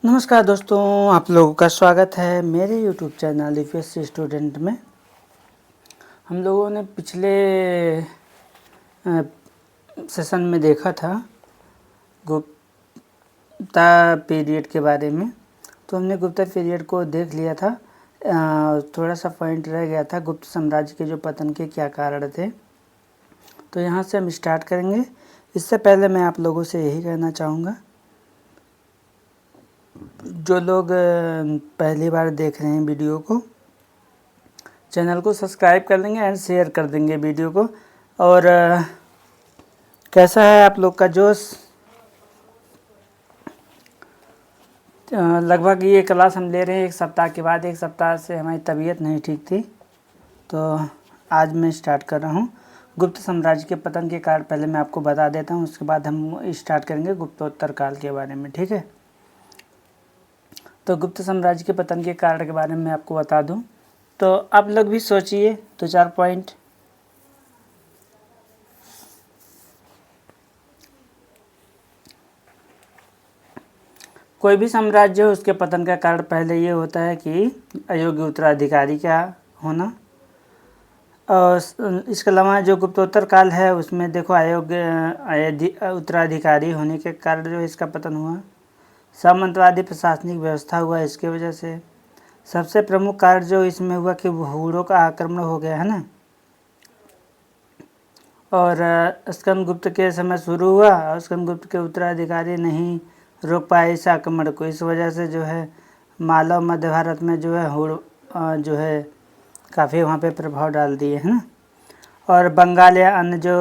नमस्कार दोस्तों, आप लोगों का स्वागत है मेरे यूट्यूब चैनल यूपीएससी स्टूडेंट में। हम लोगों ने पिछले सेशन में देखा था गुप्ता पीरियड के बारे में। तो हमने गुप्ता पीरियड को देख लिया था। थोड़ा सा पॉइंट रह गया था, गुप्त साम्राज्य के जो पतन के क्या कारण थे। तो यहाँ से हम स्टार्ट करेंगे। इससे पहले मैं आप लोगों से यही कहना चाहूँगा, जो लोग पहली बार देख रहे हैं वीडियो को, चैनल को सब्सक्राइब कर देंगे एंड शेयर कर देंगे वीडियो को। और कैसा है आप लोग का जोश? लगभग ये क्लास हम ले रहे हैं एक सप्ताह के बाद। एक सप्ताह से हमारी तबीयत नहीं ठीक थी, तो आज मैं स्टार्ट कर रहा हूँ। गुप्त साम्राज्य के पतन के कारण पहले मैं आपको बता देता हूँ, उसके बाद हम स्टार्ट करेंगे गुप्तोत्तर काल के बारे में, ठीक है। तो गुप्त साम्राज्य के पतन के कारण के बारे में आपको बता दूं, तो आप लोग भी सोचिए 2-4 पॉइंट। कोई भी साम्राज्य हो, उसके पतन का कारण पहले ये होता है कि अयोग्य उत्तराधिकारी का होना। और इसके अलावा जो गुप्तोत्तर काल है उसमें देखो अयोग्य उत्तराधिकारी होने के कारण जो इसका पतन हुआ। सामंतवादी प्रशासनिक व्यवस्था हुआ इसके वजह से। सबसे प्रमुख कारण जो इसमें हुआ कि हूणों का आक्रमण हो गया है ना। और स्कंदगुप्त के समय शुरू हुआ और स्कंदगुप्त के उत्तराधिकारी नहीं रोक पाए इस आक्रमण को। इस वजह से जो है मालव मध्य भारत में जो है हूण जो है काफ़ी वहाँ पे प्रभाव डाल दिए है ना। और बंगाल या अन्य जो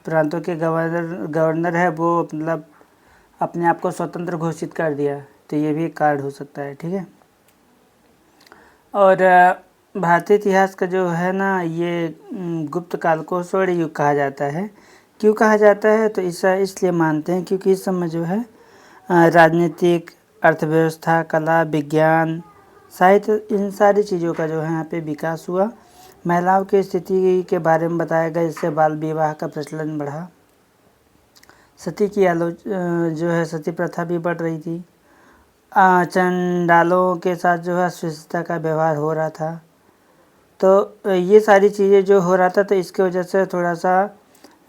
प्रांतों के गवर्नर है वो मतलब अपने आप को स्वतंत्र घोषित कर दिया। तो ये भी एक कारण हो सकता है, ठीक है। और भारतीय इतिहास का जो है ना, ये गुप्त काल को स्वर्ण युग कहा जाता है। क्यों कहा जाता है? तो इसलिए मानते हैं क्योंकि इस समय जो है राजनीतिक, अर्थव्यवस्था, कला, विज्ञान, साहित्य, इन सारी चीज़ों का जो है यहाँ पे विकास हुआ। महिलाओं की स्थिति के बारे में बताया गया, इससे बाल विवाह का प्रचलन बढ़ा। सती की जो है सती प्रथा भी बढ़ रही थी। चंडालों के साथ जो है अस्पृश्यता का व्यवहार हो रहा था। तो ये सारी चीज़ें जो हो रहा था, तो इसके वजह से थोड़ा सा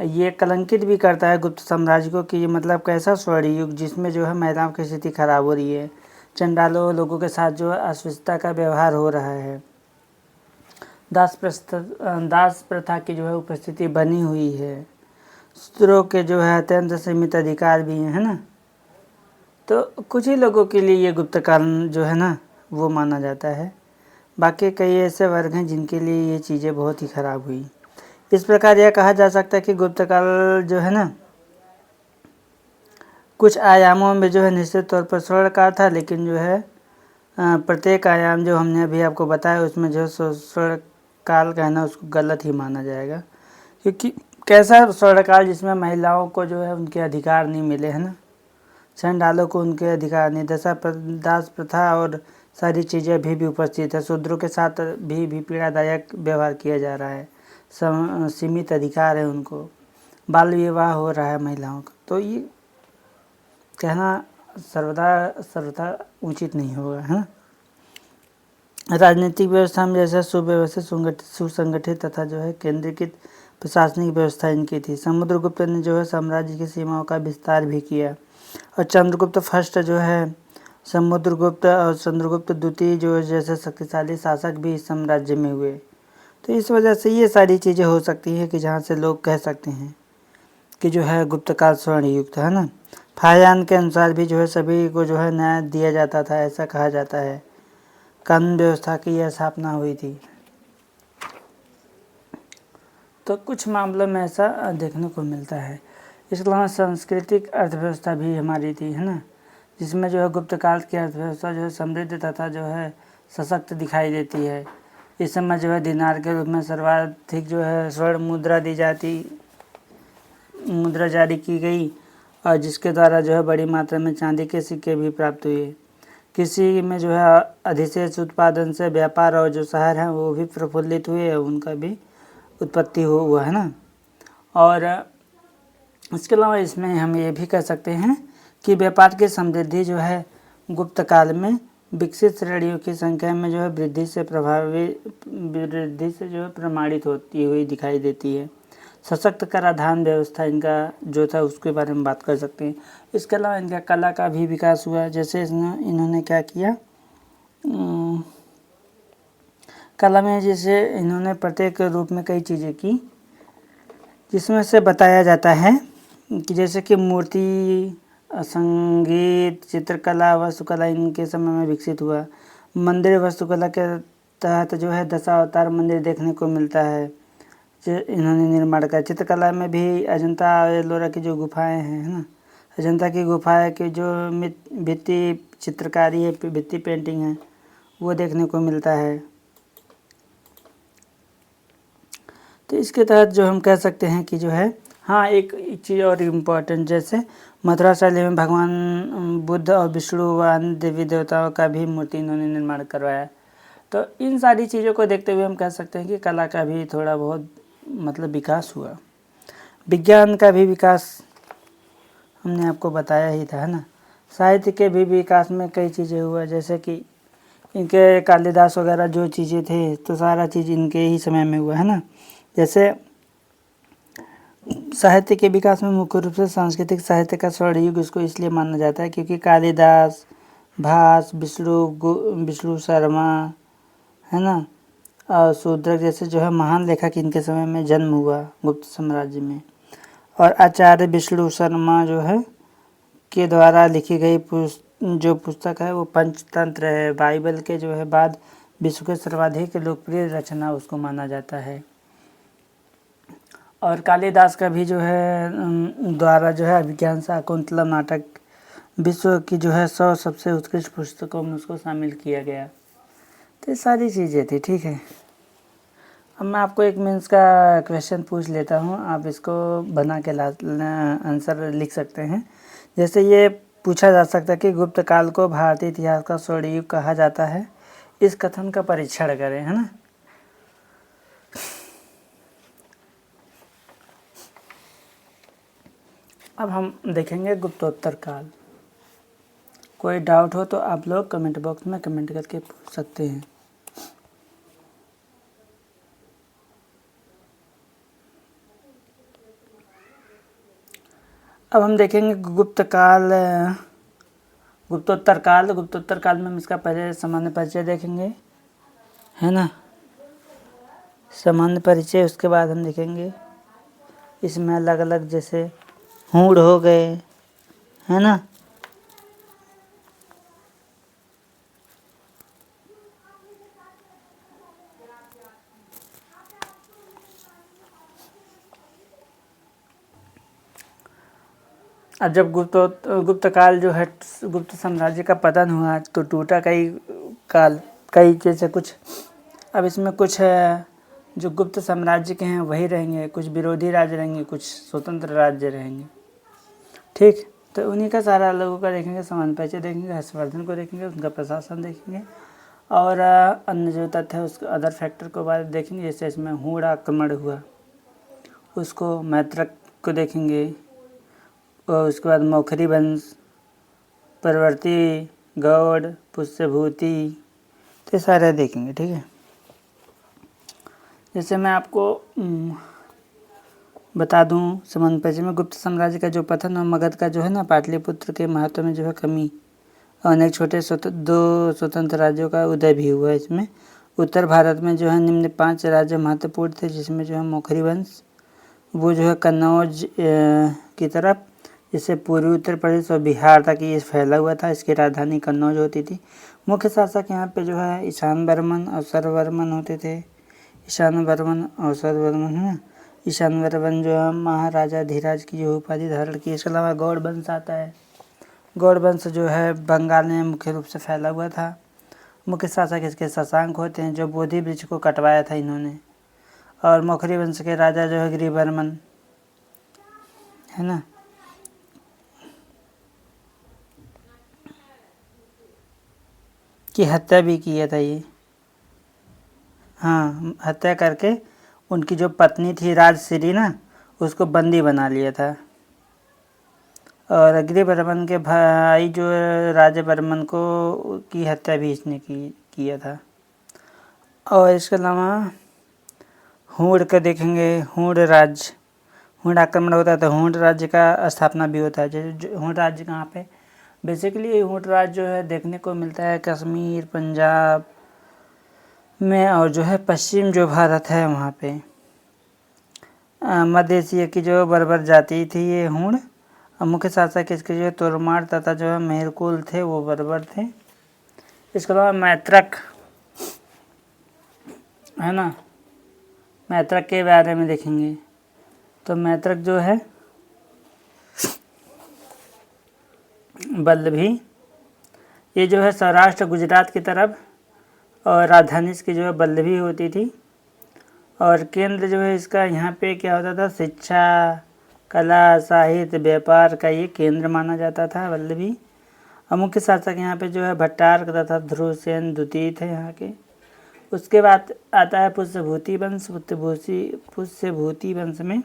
ये कलंकित भी करता है गुप्त साम्राज्य को कि मतलब कैसा स्वर्ण युग जिसमें जो है महिलाओं की स्थिति खराब हो रही है, चंडालों लोगों के साथ जो है अस्पृश्यता का व्यवहार हो रहा है, दास प्रथा की जो है उपस्थिति बनी हुई है, शूद्रों के जो है अत्यंत सीमित अधिकार भी हैं, है ना। तो कुछ ही लोगों के लिए ये गुप्त काल जो है ना वो माना जाता है। बाकी कई ऐसे वर्ग हैं जिनके लिए ये चीज़ें बहुत ही ख़राब हुई। इस प्रकार यह कहा जा सकता है कि गुप्त काल जो है ना कुछ आयामों में जो है निश्चित तौर पर स्वर्ण काल था, लेकिन जो है प्रत्येक आयाम जो हमने अभी आपको बताया उसमें जो स्वर्ण काल कहना उसको गलत ही माना जाएगा। क्योंकि कैसा स्वर्ण काल जिसमें महिलाओं को जो है उनके अधिकार नहीं मिले, है ना। चंडालों को उनके अधिकार नहीं, दास प्रथा और सारी चीज़ें अभी भी उपस्थित है। शूद्रों के साथ भी पीड़ादायक व्यवहार किया जा रहा है, सीमित अधिकार है उनको, बाल विवाह हो रहा है महिलाओं का। तो ये कहना सर्वथा उचित नहीं होगा, है ना। राजनीतिक व्यवस्था में जैसे सुव्यवस्थित, सुसंगठित तथा जो है केंद्रीकृत प्रशासनिक व्यवस्था इनकी थी। समुद्रगुप्त ने जो है साम्राज्य की सीमाओं का विस्तार भी किया। और चंद्रगुप्त फर्स्ट जो है, समुद्रगुप्त और चंद्रगुप्त द्वितीय जो जैसे शक्तिशाली शासक भी इस साम्राज्य में हुए। तो इस वजह से ये सारी चीज़ें हो सकती हैं कि जहाँ से लोग कह सकते हैं कि जो है गुप्त काल स्वर्ण युग था, है ना। फाहियान के अनुसार भी जो है सभी को जो है न्याय दिया जाता था, ऐसा कहा जाता है। कानून व्यवस्था की यह स्थापना हुई थी। तो कुछ मामलों में ऐसा देखने को मिलता है। इसके अलावा सांस्कृतिक अर्थव्यवस्था भी हमारी थी, है ना, जिसमें जो है गुप्त काल की अर्थव्यवस्था जो है समृद्ध तथा जो है सशक्त दिखाई देती है। इस समय जो है दिनार के रूप में सर्वाधिक जो है स्वर्ण मुद्रा जारी की गई, और जिसके द्वारा जो है बड़ी मात्रा में चांदी के सिक्के भी प्राप्त हुए। कृषि में जो है अधिशेष उत्पादन से व्यापार और जो शहर हैं वो भी प्रफुल्लित हुए, उनका भी उत्पत्ति हुआ, है ना। और इसके अलावा इसमें हम ये भी कह सकते हैं कि व्यापार की समृद्धि जो है गुप्त काल में विकसित श्रेणियों की संख्या में जो है वृद्धि से जो है प्रमाणित होती हुई दिखाई देती है। सशक्त कराधान व्यवस्था इनका जो था उसके बारे में बात कर सकते हैं। इसके अलावा इनका कला का भी विकास हुआ। जैसे इन्होंने क्या किया, कला में जैसे इन्होंने प्रत्येक रूप में कई चीज़ें की, जिसमें से बताया जाता है कि जैसे कि मूर्ति, संगीत, चित्रकला, वास्तुकला इनके समय में विकसित हुआ। मंदिर वास्तुकला के तहत जो है दशावतार मंदिर देखने को मिलता है जो इन्होंने निर्माण किया। चित्रकला में भी अजंता एलोरा की जो गुफाएं हैं ना, अजंता की गुफाएं की जो भित्ति चित्रकारी है, भित्ति पेंटिंग है, वो देखने को मिलता है। तो इसके तहत जो हम कह सकते हैं कि जो है, हाँ एक चीज़ और इम्पोर्टेंट, जैसे मथुरा शैली में भगवान बुद्ध और विष्णु व अन्य देवी देवताओं का भी मूर्ति इन्होंने निर्माण करवाया। तो इन सारी चीज़ों को देखते हुए हम कह सकते हैं कि कला का भी थोड़ा बहुत मतलब विकास हुआ। विज्ञान का भी विकास हमने आपको बताया ही था, है ना। साहित्य के भी विकास में कई चीज़ें हुआ, जैसे कि इनके कालिदास वगैरह जो चीज़ें थे तो सारा चीज़ इनके ही समय में हुआ, है ना। जैसे साहित्य के विकास में मुख्य रूप से सांस्कृतिक साहित्य का स्वर्ण युग इसको इसलिए माना जाता है क्योंकि कालिदास, भास, विष्णु शर्मा, है ना, और शूद्रक जैसे जो है महान लेखक इनके समय में जन्म हुआ गुप्त साम्राज्य में। और आचार्य विष्णु शर्मा जो है के द्वारा लिखी गई जो पुस्तक है वो पंचतंत्र है। बाइबल के जो है बाद विश्व के सर्वाधिक लोकप्रिय रचना उसको माना जाता है। और कालिदास का भी जो है द्वारा जो है अभिज्ञान शाकुंतला नाटक विश्व की जो है 100 सबसे उत्कृष्ट पुस्तकों में उसको शामिल किया गया। तो ये सारी चीज़ें थी, ठीक है। अब मैं आपको एक मीन्स का क्वेश्चन पूछ लेता हूँ, आप इसको बना के आंसर लिख सकते हैं। जैसे ये पूछा जा सकता है कि गुप्त काल को भारतीय इतिहास का स्वर्ण युग कहा जाता है, इस कथन का परीक्षण करें, है ना। अब हम देखेंगे गुप्तोत्तर काल। कोई डाउट हो तो आप लोग कमेंट बॉक्स में कमेंट करके पूछ सकते हैं। अब हम देखेंगे गुप्तोत्तर काल में हम इसका पहले सामान्य परिचय देखेंगे, है ना, सामान्य परिचय। उसके बाद हम देखेंगे इसमें अलग अलग जैसे हूण हो गए, है ना, अब जब गुप्त काल जो है गुप्त साम्राज्य का पतन हुआ तो टूटा कई जैसे कुछ। अब इसमें कुछ जो गुप्त साम्राज्य के हैं वही रहेंगे, कुछ विरोधी राज्य रहेंगे, कुछ स्वतंत्र राज्य रहेंगे, ठीक। तो उन्हीं का सारा लोगों का देखेंगे, सामान्य परिचय देखेंगे, हर्षवर्धन को देखेंगे, उनका प्रशासन देखेंगे, और अन्य जो तथ्य है उसको अदर फैक्टर को बाद देखेंगे। जैसे इसमें हूण आक्रमण हुआ उसको मैत्रक को देखेंगे, और उसके बाद मौखरी वंश, परवर्ती, गौड़, पुष्यभूति, तो सारे देखेंगे, ठीक है। जैसे मैं आपको बता दूं सामान्य परिचय में गुप्त साम्राज्य का जो पतन और मगध का जो है ना पाटलिपुत्र के महत्व में जो है कमी, अनेक छोटे दो स्वतंत्र राज्यों का उदय भी हुआ। इसमें उत्तर भारत में जो है निम्न 5 राज्य महत्वपूर्ण थे, जिसमें जो है मौखरी वंश वो जो है कन्नौज की तरफ, जिससे पूर्वी उत्तर प्रदेश और बिहार तक ये फैला हुआ था। इसकी राजधानी कन्नौज होती थी। मुख्य शासक यहाँ पे जो है ईशान वर्मन और सर्ववर्मन होते थे। ईशान वर्मन और सर्ववर्मन, है ना। ईशान वर्मन जो है महाराजा धीराज की जो उपाधि धारण की। इसके अलावा गौड़ वंश आता है। गौड़ वंश जो है बंगाल में मुख्य रूप से फैला हुआ था। मुख्य शासक इसके शशांक होते हैं, जो बोधि वृक्ष को कटवाया था इन्होंने। और मौखरी वंश के राजा जो है गिरिवर्मन, है ना, की हत्या भी किया था ये। हाँ, हत्या करके उनकी जो पत्नी थी राजश्री ना, उसको बंदी बना लिया था। और अग्रवर्मन के भाई जो राजवर्मन को की हत्या भी इसने किया था। और इसके अलावा हूण का देखेंगे, हूण आक्रमण होता है तो हूण राज्य का स्थापना भी होता है। जैसे हूण राज्य कहाँ पे, बेसिकली हूण राज्य जो है देखने को मिलता है कश्मीर, पंजाब में, और जो है पश्चिम जो भारत है वहाँ पे। मध्य एशिया की जो बर्बर जाति थी ये हूण। मुख्य शासक इसके जो तोरमार तथा जो है मेहरकुल थे वो बर्बर थे। इसके अलावा मैत्रक है ना, मैत्रक के बारे में देखेंगे तो मैत्रक जो है वल्लभी, ये जो है सौराष्ट्र गुजरात की तरफ, और राजधानी इसकी जो है वल्लभी होती थी। और केंद्र जो है इसका यहाँ पे क्या होता था, शिक्षा, कला, साहित्य, व्यापार का ये केंद्र माना जाता था वल्लभी। और मुख्य शासक यहाँ पे जो है भट्टारक तथा ध्रुवसेन द्वितीय थे यहाँ के। उसके बाद आता है पुष्यभूति वंश। पुष्यभूति वंश में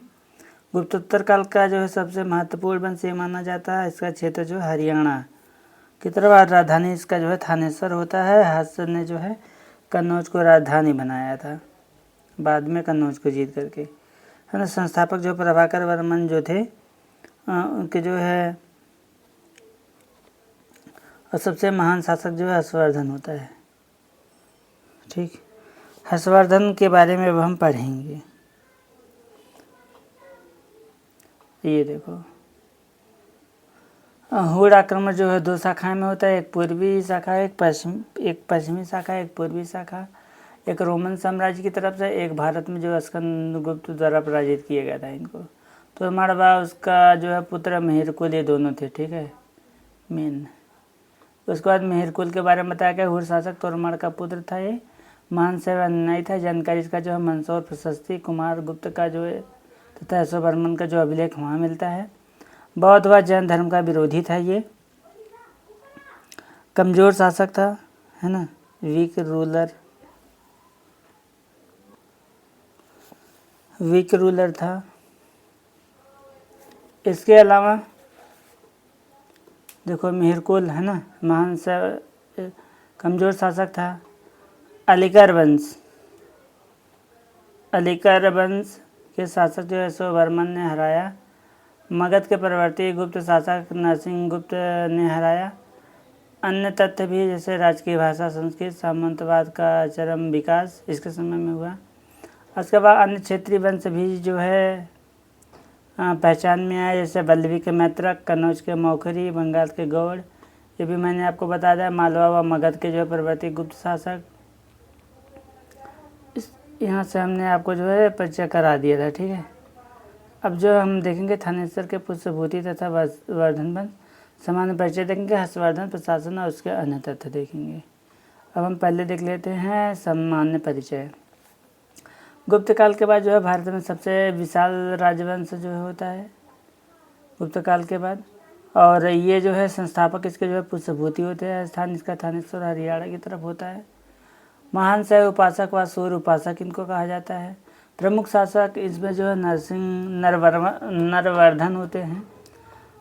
गुप्तोत्तर काल का जो है सबसे महत्वपूर्ण वंश ये माना जाता है। इसका क्षेत्र जो हरियाणा की तरफ, राजधानी इसका जो है थानेसर होता है। हर्ष ने जो है कन्नौज को राजधानी बनाया था बाद में, कन्नौज को जीत करके, है ना। संस्थापक जो प्रभाकर वर्मन जो थे उनके जो है, और सबसे महान शासक जो है हर्षवर्धन होता है। ठीक, हर्षवर्धन के बारे में अब हम पढ़ेंगे। ये देखो, हूण आक्रमण जो है दो शाखाएं में होता है, एक पूर्वी शाखा, एक पश्चिमी शाखा, एक पूर्वी शाखा। एक रोमन साम्राज्य की तरफ से, एक भारत में जो स्कंदगुप्त द्वारा पराजित किया गया था इनको। तो मड़वा उसका जो है पुत्र मेहरकुल, ये दोनों थे, ठीक है, मेन। उसके बाद मेहरकुल के बारे में बताया गया, हूण शासक तोरमाड़ का पुत्र था ये, महान सेवा अनुयायी था। जानकारी इसका जो है मंदसौर प्रशस्ति, कुमार गुप्त का जो है तथा यशोवर्मन का जो अभिलेख वहाँ मिलता है। बौद्ध व जैन धर्म का विरोधी था ये, कमजोर शासक था, है ना, वीक रूलर था। इसके अलावा देखो मेहरकुल, है ना, महान कमजोर शासक था। अलीकर वंश के शासक जो है यशोवर्मन ने हराया। मगध के परवर्ती गुप्त शासक नरसिंहगुप्त ने हराया। अन्य तथ्य भी जैसे राजकीय भाषा संस्कृत, सामंतवाद का चरम विकास इसके समय में हुआ। उसके बाद अन्य क्षेत्रीय वंश भी जो है पहचान में आए, जैसे वल्लभी के मैत्रक, कन्नौज के मौखरी, बंगाल के गौड़, ये भी मैंने आपको बता दिया। मालवा व मगध के जो है परवर्ती गुप्त शासक, यहाँ से हमने आपको जो है परिचय करा दिया था, ठीक है। अब जो हम देखेंगे थानेसर के पुष्यभूति तथा वर्धन वंश, सामान्य परिचय देखेंगे, हर्षवर्धन, प्रशासन और उसके अन्य तथ्य देखेंगे। अब हम पहले देख लेते हैं सामान्य परिचय। गुप्त काल के बाद जो है भारत में सबसे विशाल राजवंश जो होता है गुप्त काल के बाद, और ये जो है संस्थापक इसके जो है पुष्यभूति होते हैं। स्थान इसका थानेश्वर हरियाणा की तरफ होता है। महान शैव उपासक व सूर्य उपासक इनको कहा जाता है। प्रमुख शासक इसमें जो है नरवर्धन होते हैं,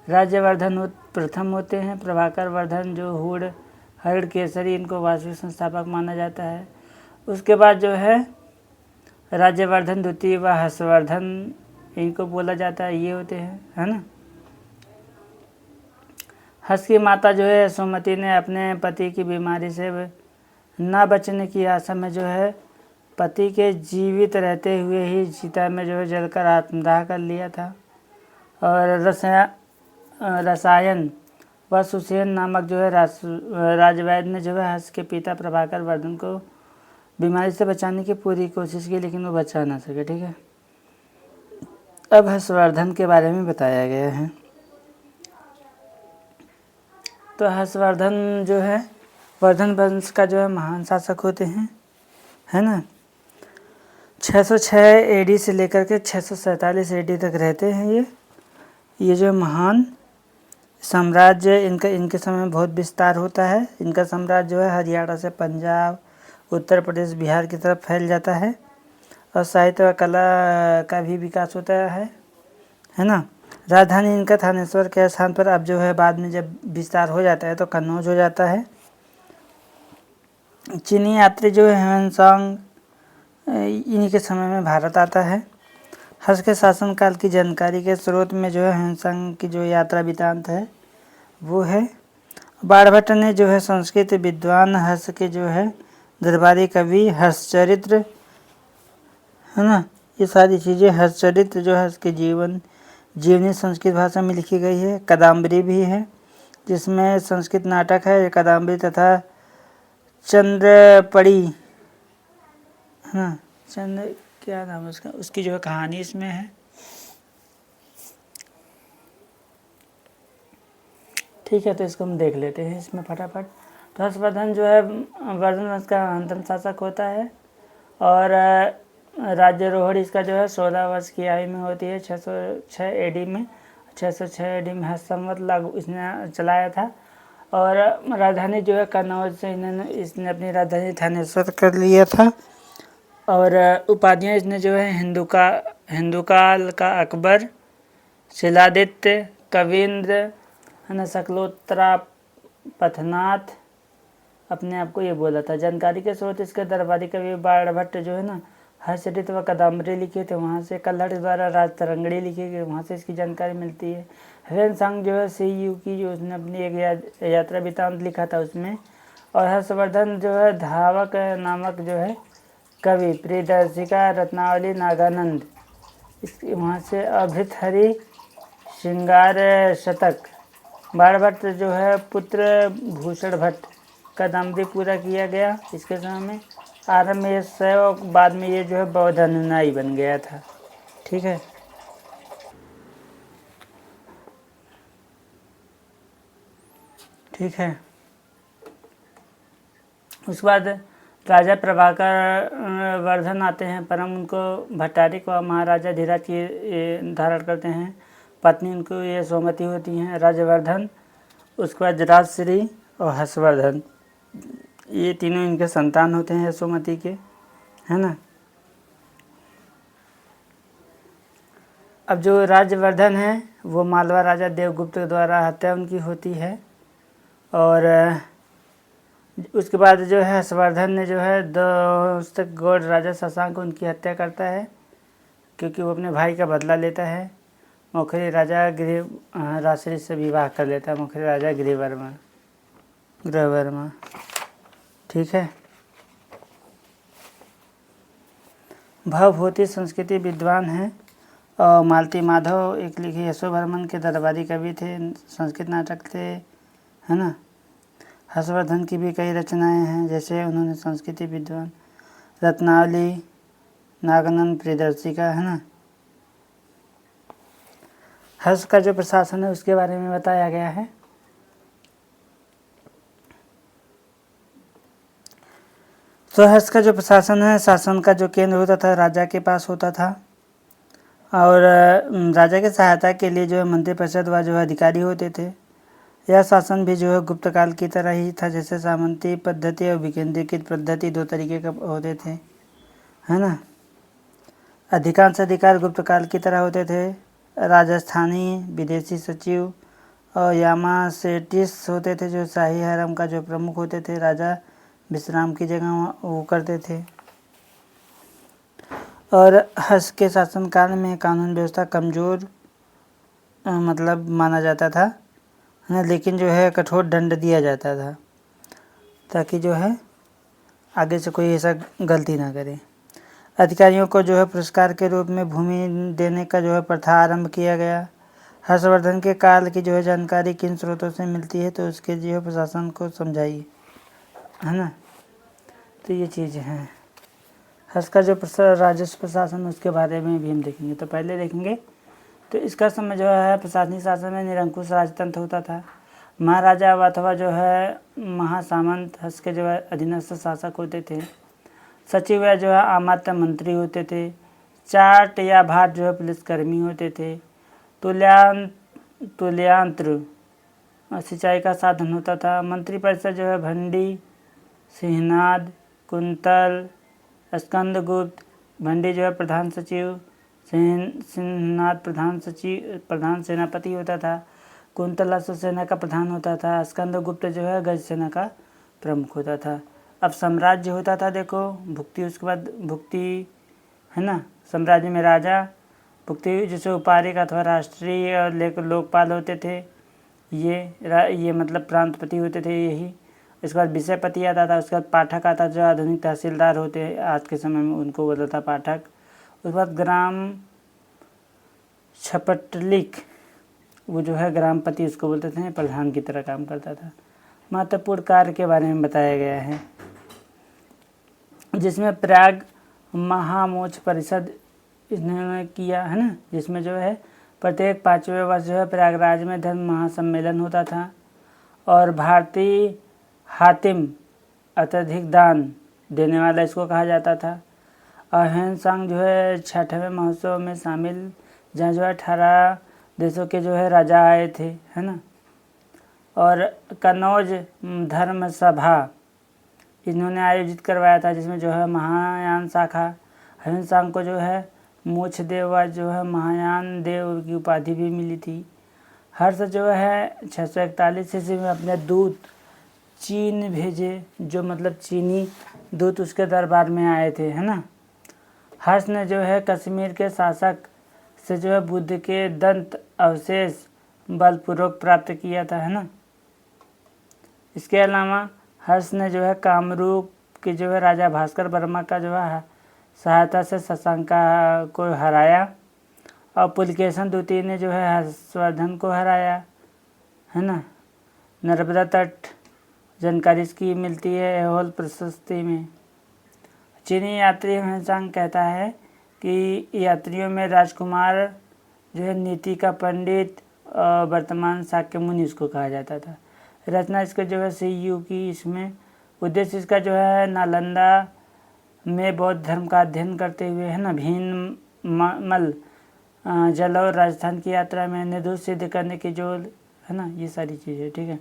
राज्यवर्धन प्रथम होते हैं, प्रभाकर वर्धन जो हर्ण केसरी इनको वास्तविक संस्थापक माना जाता है। उसके बाद जो है राज्यवर्धन द्वितीय व हर्षवर्धन इनको बोला जाता है, ये होते हैं, है ना। हर्ष की माता जो है सुमति ने अपने पति की बीमारी से न बचने की आशा में जो है पति के जीवित रहते हुए ही चिता में जो है जलकर आत्मदाह कर लिया था। और रसायन व सुसेन नामक जो है राजवैद्य ने जो है हर्ष के पिता प्रभाकर वर्धन को बीमारी से बचाने की पूरी कोशिश की, लेकिन वो बचा ना सके, ठीक है। अब हर्षवर्धन के बारे में बताया गया है। तो हर्षवर्धन जो है वर्धन वंश का जो है महान शासक होते हैं, है ना। 606 एडी से लेकर के 647 एडी तक रहते हैं ये जो महान साम्राज्य, इनके समय में बहुत विस्तार होता है। इनका साम्राज्य जो है हरियाणा से पंजाब, उत्तर प्रदेश, बिहार की तरफ फैल जाता है। और साहित्य व कला का भी विकास होता है ना। राजधानी इनका थानेश्वर के स्थान पर अब जो है बाद में जब विस्तार हो जाता है तो कन्नौज हो जाता है। चीनी यात्री जो है ह्वेनसांग इन्हीं के समय में भारत आता है। हर्ष के शासनकाल की जानकारी के स्रोत में जो है ह्वेनसांग की जो यात्रा वृत्तांत है वो है। बाणभट्ट ने जो है संस्कृत विद्वान हर्ष के जो है दरबारी कवि हर्षचरित्र है ना, ये सारी चीज़ें हर्षचरित्र जो है उसके जीवनी संस्कृत भाषा में लिखी गई है। कादम्बरी भी है जिसमें संस्कृत नाटक है कादम्बरी तथा चंद्रपड़ी है ना, चंद्र क्या नाम है उसका, उसकी जो है कहानी इसमें है। ठीक है, तो इसको हम देख लेते हैं इसमें फटाफट। तो हर्षवर्धन जो है वर्धन वंश का अंतिम शासक होता है और राज्यारोहण इसका जो है 16 वर्ष की आयु में होती है। 606 एडी में 606 एडी में हर्ष संवत लागू इसने चलाया था और राजधानी जो है कन्नौज से इसने अपनी राजधानी थानेश्वर कर लिया था। और उपाधियाँ इसने जो है हिंदुकाल का अकबर, शिलादित्य, कविंद्र है ना, शकलोत्तरा पथनाथ अपने आप को ये बोला था। जानकारी के स्रोत इसके दरबारी कवि बाणभट्ट जो है ना हर्षचरित्र व कादम्बरी लिखे थे, वहाँ से कल्हड़ द्वारा राजतरंगिणी लिखे गए, वहाँ से इसकी जानकारी मिलती है। ह्वेनसांग जो है सीयू की जो उसने अपनी एक यात्रा वृत्तांत लिखा था उसमें। और हर्षवर्धन जो है धावक नामक जो है कवि, प्रियदर्शिका, रत्नावली, नागानंद इसकी वहाँ से अभृतहरि, श्रृंगार शतक, बाणभट्ट जो है पुत्र भूषण भट्ट, कादम्बरी पूरा किया गया इसके समय में। आरंभ में ये शैव, बाद में ये जो है बौद्ध अनुयायी बन गया था। ठीक है, ठीक है। उसके बाद राजा प्रभाकर वर्धन आते हैं, परम उनको भट्टारिक व महाराजा धीराज की धारण करते हैं। पत्नी उनको ये सोमती होती हैं राजवर्धन। उसके बाद राजश्री और हर्षवर्धन ये तीनों इनके संतान होते हैं यशोमती के, है ना। अब जो राजवर्धन है वो मालवा राजा देवगुप्त द्वारा हत्या उनकी होती है। और उसके बाद जो है हर्षवर्धन ने जो है दोस्त गौड़ राजा शशांक उनकी हत्या करता है क्योंकि वो अपने भाई का बदला लेता है। मौखरी राजा राजश्री से विवाह कर लेता है, मौखरी राजा गृहवर्मा। ठीक है। भवभूति संस्कृति विद्वान है और मालती माधव एक लिखे यशोवर्मन के दरबारी कवि थे, संस्कृत नाटक थे, है ना। हर्षवर्धन की भी कई रचनाएं हैं, जैसे उन्होंने संस्कृति विद्वान, रत्नावली, नागानंद, प्रियदर्शिका, है ना। हर्ष का जो प्रशासन है उसके बारे में बताया गया है। तो हर्ष का जो प्रशासन है, शासन का जो केंद्र होता था राजा के पास होता था और राजा की सहायता के लिए जो है मंत्रिपरिषद व जो अधिकारी होते थे। यह शासन भी जो है गुप्त काल की तरह ही था, जैसे सामंती पद्धति और विकेंद्रीकृत पद्धति दो तरीके का होते थे, है ना। अधिकांश अधिकार गुप्त काल की तरह होते थे। राजस्थानी विदेशी सचिव और यामासेटिस होते थे जो शाही हरम का जो प्रमुख होते थे, राजा विश्राम की जगह वो करते थे। और हर्ष के शासनकाल में कानून व्यवस्था कमज़ोर मतलब माना जाता था, है ना, लेकिन जो है कठोर दंड दिया जाता था ताकि जो है आगे से कोई ऐसा गलती ना करे। अधिकारियों को जो है पुरस्कार के रूप में भूमि देने का जो है प्रथा आरंभ किया गया। हर्षवर्धन के काल की जो है जानकारी किन स्रोतों से मिलती है तो उसके जो है प्रशासन को समझाइए, है ना। तो ये चीज़ें हैं। हर्ष का जो राजस्व प्रशासन उसके बारे में भी हम देखेंगे। तो पहले देखेंगे तो इसका समय जो है प्रशासनिक शासन में निरंकुश राजतंत्र होता था। महाराजा अथवा जो है महासामंत हर्ष के जो है अधीनस्थ शासक होते थे। सचिव या जो है अमात्य मंत्री होते थे। चाट या भाट जो है पुलिसकर्मी होते थे। तुल्यांत्र सिंचाई का साधन होता था। मंत्रिपरिषद जो है भंडी, सिंहनाद, कुंतल, स्कंदगुप्त। भंडी जो है प्रधान सचिव, सिंहनाथ प्रधान सेनापति होता था। कुंतल अश्व सेना का प्रधान होता था। स्कंदगुप्त जो है गज सेना का प्रमुख होता था। अब साम्राज्य होता था, देखो भुक्ति, उसके बाद भुक्ति है ना। साम्राज्य में राजा, भुक्ति जैसे उपारिक अथवा राष्ट्रीय और लोकपाल होते थे, ये मतलब प्रांतपति होते थे यही। इसके बाद विषयपति आता था। उसके बाद पाठक आता, जो आधुनिक तहसीलदार होते हैं आज के समय में, उनको बोलता था पाठक। उसके बाद ग्राम छपटलिक, वो जो है ग्रामपति उसको बोलते थे, प्रधान की तरह काम करता था। महत्वपूर्ण कार्य के बारे में बताया गया है, जिसमें प्रयाग महामोच परिषद इन्होंने किया है ना, जिसमें जो है प्रत्येक 5वें वर्ष जो है प्रयागराज में धर्म महासम्मेलन होता था। और भारतीय हातिम अत्यधिक दान देने वाला इसको कहा जाता था। और ह्वेनसांग जो है 6वें महोत्सव में शामिल, जहाँ जो है 18 देशों के जो है राजा आए थे, है ना। और कन्नौज धर्म सभा इन्होंने आयोजित करवाया था, जिसमें जो है महायान शाखा ह्वेनसांग को जो है मोक्ष देव व जो है महायान देव की उपाधि भी मिली थी। हर्ष जो है 641 ईस्वी में अपने दूत चीन भेजे, जो मतलब चीनी दूत उसके दरबार में आए थे, है ना। हर्ष ने जो है कश्मीर के शासक से जो है बुद्ध के दंत अवशेष बलपूर्वक प्राप्त किया था, है ना। इसके अलावा हर्ष ने जो है कामरूप के जो है राजा भास्कर वर्मा का जो है सहायता से शशांका को हराया। और पुलकेशन द्वितीय ने जो है हर्षवर्धन को हराया, है ना। नर्मदा तट जानकारी इसकी मिलती है ऐहोल प्रशस्ति में। चीनी यात्री ह्वेनसांग कहता है कि यात्रियों में राजकुमार जो है नीति का पंडित वर्तमान शाक्य मुनि इसको कहा जाता था। रचना इसका जो है सीयू की, इसमें उद्देश्य इसका जो है नालंदा में बौद्ध धर्म का अध्ययन करते हुए, है ना, भीनमल जल और राजस्थान की यात्रा में निर्दोष सिद्ध करने की जो, है ना, ये सारी चीज़ें, ठीक है।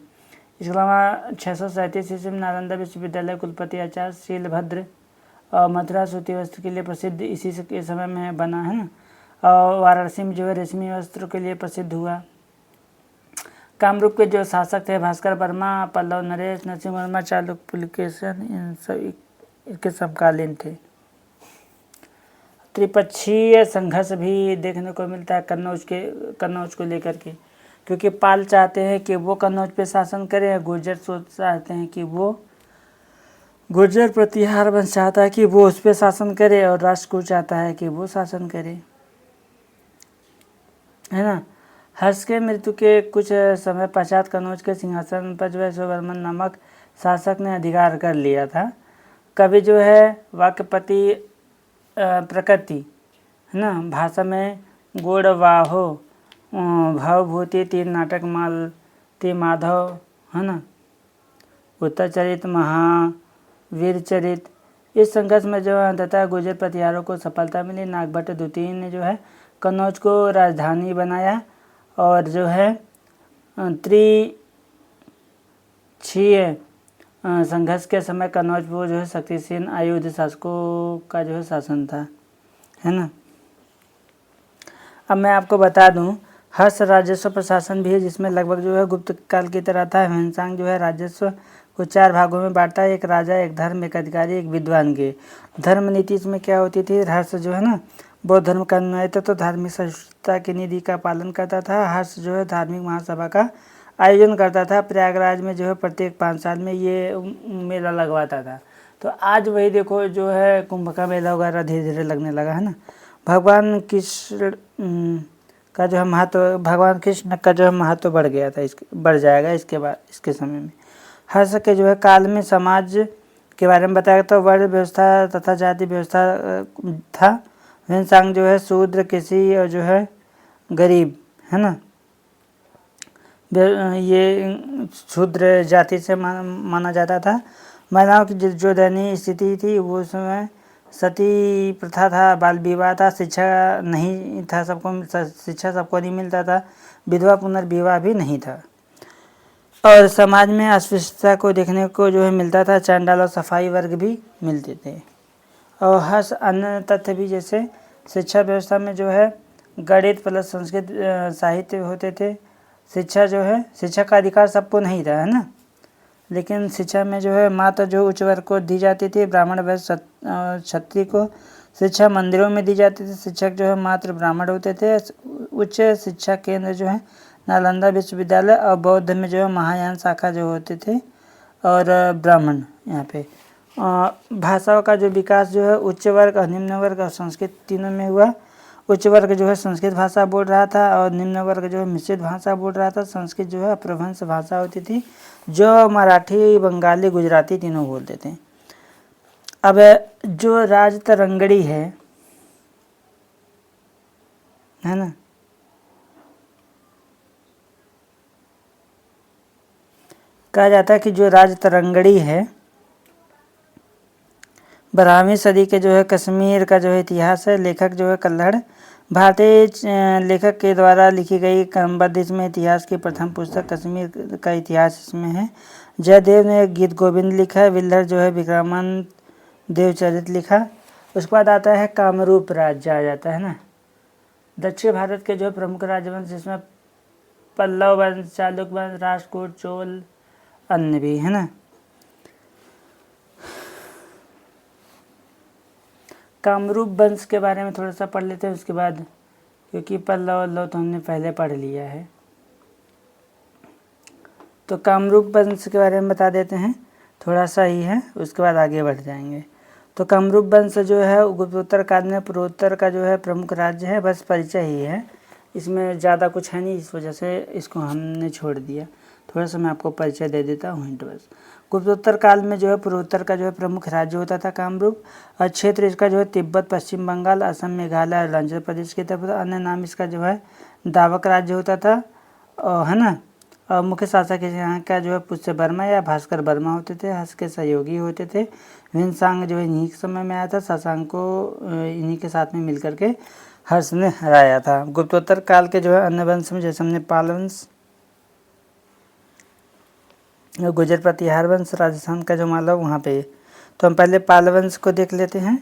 इसके अलावा 637 ईस्वी में नालंदा विश्वविद्यालय कुलपति आचार्य शीलभद्र और मथुरा सूती वस्त्र के लिए प्रसिद्ध इसी के समय में बना, है ना। और वाराणसी में जो है रेशमी वस्त्रों के लिए प्रसिद्ध हुआ। कामरूप के जो शासक थे भास्कर वर्मा, पल्लव नरेश, नरसिंह वर्मा, चालुक्य, पुलकेशन, इन सभी इसके समकालीन थे। त्रिपक्षीय संघर्ष भी देखने को मिलता है कन्नौज को लेकर के, क्योंकि पाल चाहते हैं कि वो कन्नौज पे शासन करें, गुर्जर चाहते हैं कि वो गुर्जर प्रतिहार वंश चाहता है कि वो उस पर शासन करे, और राष्ट्रकूट चाहता है कि वो शासन करे, है ना। हर्ष के मृत्यु के कुछ समय पश्चात कन्नौज के सिंहासन पर जो है यशोवर्मन नामक शासक ने अधिकार कर लिया था। कवि जो है वाक्यपति प्रकृति, है ना, भाषा में गोड़वाहो भवभूति, तीन नाटक मालती माधव, है ना, उत्तरचरित, महावीर चरित। इस संघर्ष में जो है अंततः गुर्जर प्रतिहारों को सफलता मिली। नागभट्ट द्वितीय ने जो है कन्नौज को राजधानी बनाया, और जो है त्रिपक्षीय संघर्ष के समय कन्नौज पर जो है शक्तिशाली अयोध्या शासकों का जो है शासन था, है ना। अब मैं आपको बता दूं, हर्ष राजस्व प्रशासन भी है, जिसमें लगभग जो है गुप्त काल की तरह था। ह्वेनसांग जो है राजस्व को 4 भागों में बांटा, एक राजा, एक धर्म, एक अधिकारी, एक विद्वान के। धर्म नीति इसमें क्या होती थी, हर्ष जो है ना बौद्ध धर्म का अनुयायी था, तो धार्मिक सहिष्णुता की नीति का पालन करता था। हर्ष जो है धार्मिक महासभा का आयोजन करता था। प्रयागराज में जो है प्रत्येक 5 साल में ये मेला लगवाता था। तो आज वही देखो जो है कुंभ का मेला वगैरह धीरे धीरे लगने लगा, है ना। भगवान कृष्ण का जो है महत्व बढ़ गया था, बढ़ जाएगा इसके बाद, इसके समय में। हर्ष के जो है काल में समाज के बारे में बताया तो वर्ण व्यवस्था तथा जाति व्यवस्था था। ह्वेनसांग जो है शूद्र, कृषि और जो है गरीब, है ना, ये शूद्र जाति से माना जाता था। महिलाओं की जो दयनीय स्थिति थी वो समय सती प्रथा था, बाल विवाह था, शिक्षा नहीं था, शिक्षा सबको नहीं मिलता था, विधवा पुनर्विवाह भी नहीं था, और समाज में अस्पृश्यता को देखने को जो है मिलता था। चांडाल और सफाई वर्ग भी मिलते थे। और हर्ष अन्य तथ्य भी, जैसे शिक्षा व्यवस्था में जो है गणित प्लस संस्कृत साहित्य होते थे। शिक्षा जो है, शिक्षा का अधिकार सबको नहीं था, है ना, लेकिन शिक्षा में जो है मात्र जो उच्च वर्ग को दी जाती थी, ब्राह्मण वैश्य क्षत्रिय को शिक्षा मंदिरों में दी जाती थी। शिक्षक जो है मात्र ब्राह्मण होते थे। उच्च शिक्षा केंद्र जो है नालंदा विश्वविद्यालय और बौद्ध में जो है महायान शाखा जो होते थे और ब्राह्मण। यहाँ पे भाषाओं का जो विकास जो है उच्च वर्ग और निम्न वर्ग और संस्कृत तीनों में हुआ। उच्च वर्ग जो है संस्कृत भाषा बोल रहा था और निम्न वर्ग जो है मिश्रित भाषा बोल रहा था। संस्कृत जो है अपभ्रंश भाषा होती थी, जो मराठी, बंगाली, गुजराती तीनों बोलते थे। अब जो राजतरंगड़ी है ना, कहा जाता है कि जो राजतरंगड़ी है 12वीं सदी के जो है कश्मीर का जो है इतिहास है। लेखक जो है कल्हड़, भारतीय लेखक के द्वारा लिखी गई क्रमबद्ध इसमें इतिहास की प्रथम पुस्तक कश्मीर का इतिहास इसमें है। जयदेव ने गीत गोविंद लिखा है। विल्हर जो है विक्रमानंद देवचरित लिखा। उसके बाद आता है कामरूप राज्य आ जाता है ना। दक्षिण भारत के जो प्रमुख राजवंश जिसमें पल्लव वंश, चालुक्य वंश, राष्ट्रकूट, चोल अन्य भी, है ना। कामरूप वंश के बारे में थोड़ा सा पढ़ लेते हैं उसके बाद, क्योंकि पल्लव तो हमने पहले पढ़ लिया है। तो कामरूप वंश के बारे में बता देते हैं, थोड़ा सा ही है, उसके बाद आगे बढ़ जाएंगे। तो कामरूप वंश जो है गुप्तोत्तर काल में पूर्वोत्तर का जो है प्रमुख राज्य है। बस परिचय ही है, इसमें ज़्यादा कुछ है नहीं, इस वजह से इसको हमने छोड़ दिया। थोड़ा सा मैं आपको परिचय दे देता हूँ हिंट बस। गुप्तोत्तर काल में जो है पूर्वोत्तर का जो है प्रमुख राज्य होता था कामरूप, और क्षेत्र इसका जो है तिब्बत, पश्चिम बंगाल, असम, मेघालय, अरुणाचल प्रदेश की तरफ। अन्य नाम इसका जो है दावक राज्य होता था, है ना। और मुख्य शासक यहाँ का जो है पुष्य वर्मा या भास्कर वर्मा होते थे। हर्ष के सहयोगी होते थे। ह्वेनसांग जो है इन्हीं के समय में आया था। शशांक को इन्हीं के साथ में मिलकर के हर्ष ने हराया था। गुप्तोत्तर काल के जो है अन्य वंश में जैसे हमने पाल वंश, गुजर प्रतिहार वंश, राजस्थान का जो मालव वहाँ पे। तो हम पहले पाल वंश को देख लेते हैं।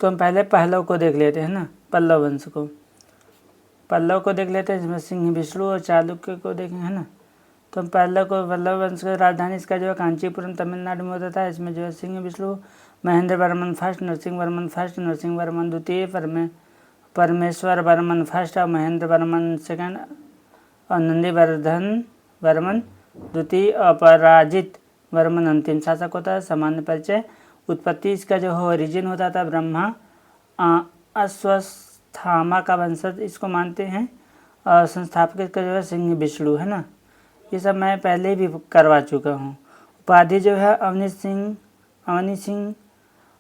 तो हम पहले पहलव को देख लेते हैं ना, पल्लव वंश को। पल्लव को देख लेते हैं जिसमें सिंह, विष्णु और चालुक्य को देखेंगे, है ना। तो हम पल्लव वंश का राजधानी इसका जो है कांचीपुरम तमिलनाडु में होता था। इसमें जो है सिंह, विष्णु, महेंद्र वर्मन फर्स्ट, नरसिंह वर्मन फर्स्ट, नरसिंह वर्मन द्वितीय, परमेश्वर वर्मन फर्स्ट और महेंद्र वर्मन सेकंड, और नंदीवर्धन वर्मन द्वितीय, अपराजित वर्मन अंतिम शासक होता है। सामान्य परिचय, उत्पत्ति इसका जो है ओरिजिन होता था ब्रह्मा, अश्वस्थामा का वंशज इसको मानते हैं, और संस्थापक का जो है सिंह, विष्णु, है ना। ये सब मैं पहले भी करवा चुका हूँ। उपाधि जो है अवनी सिंह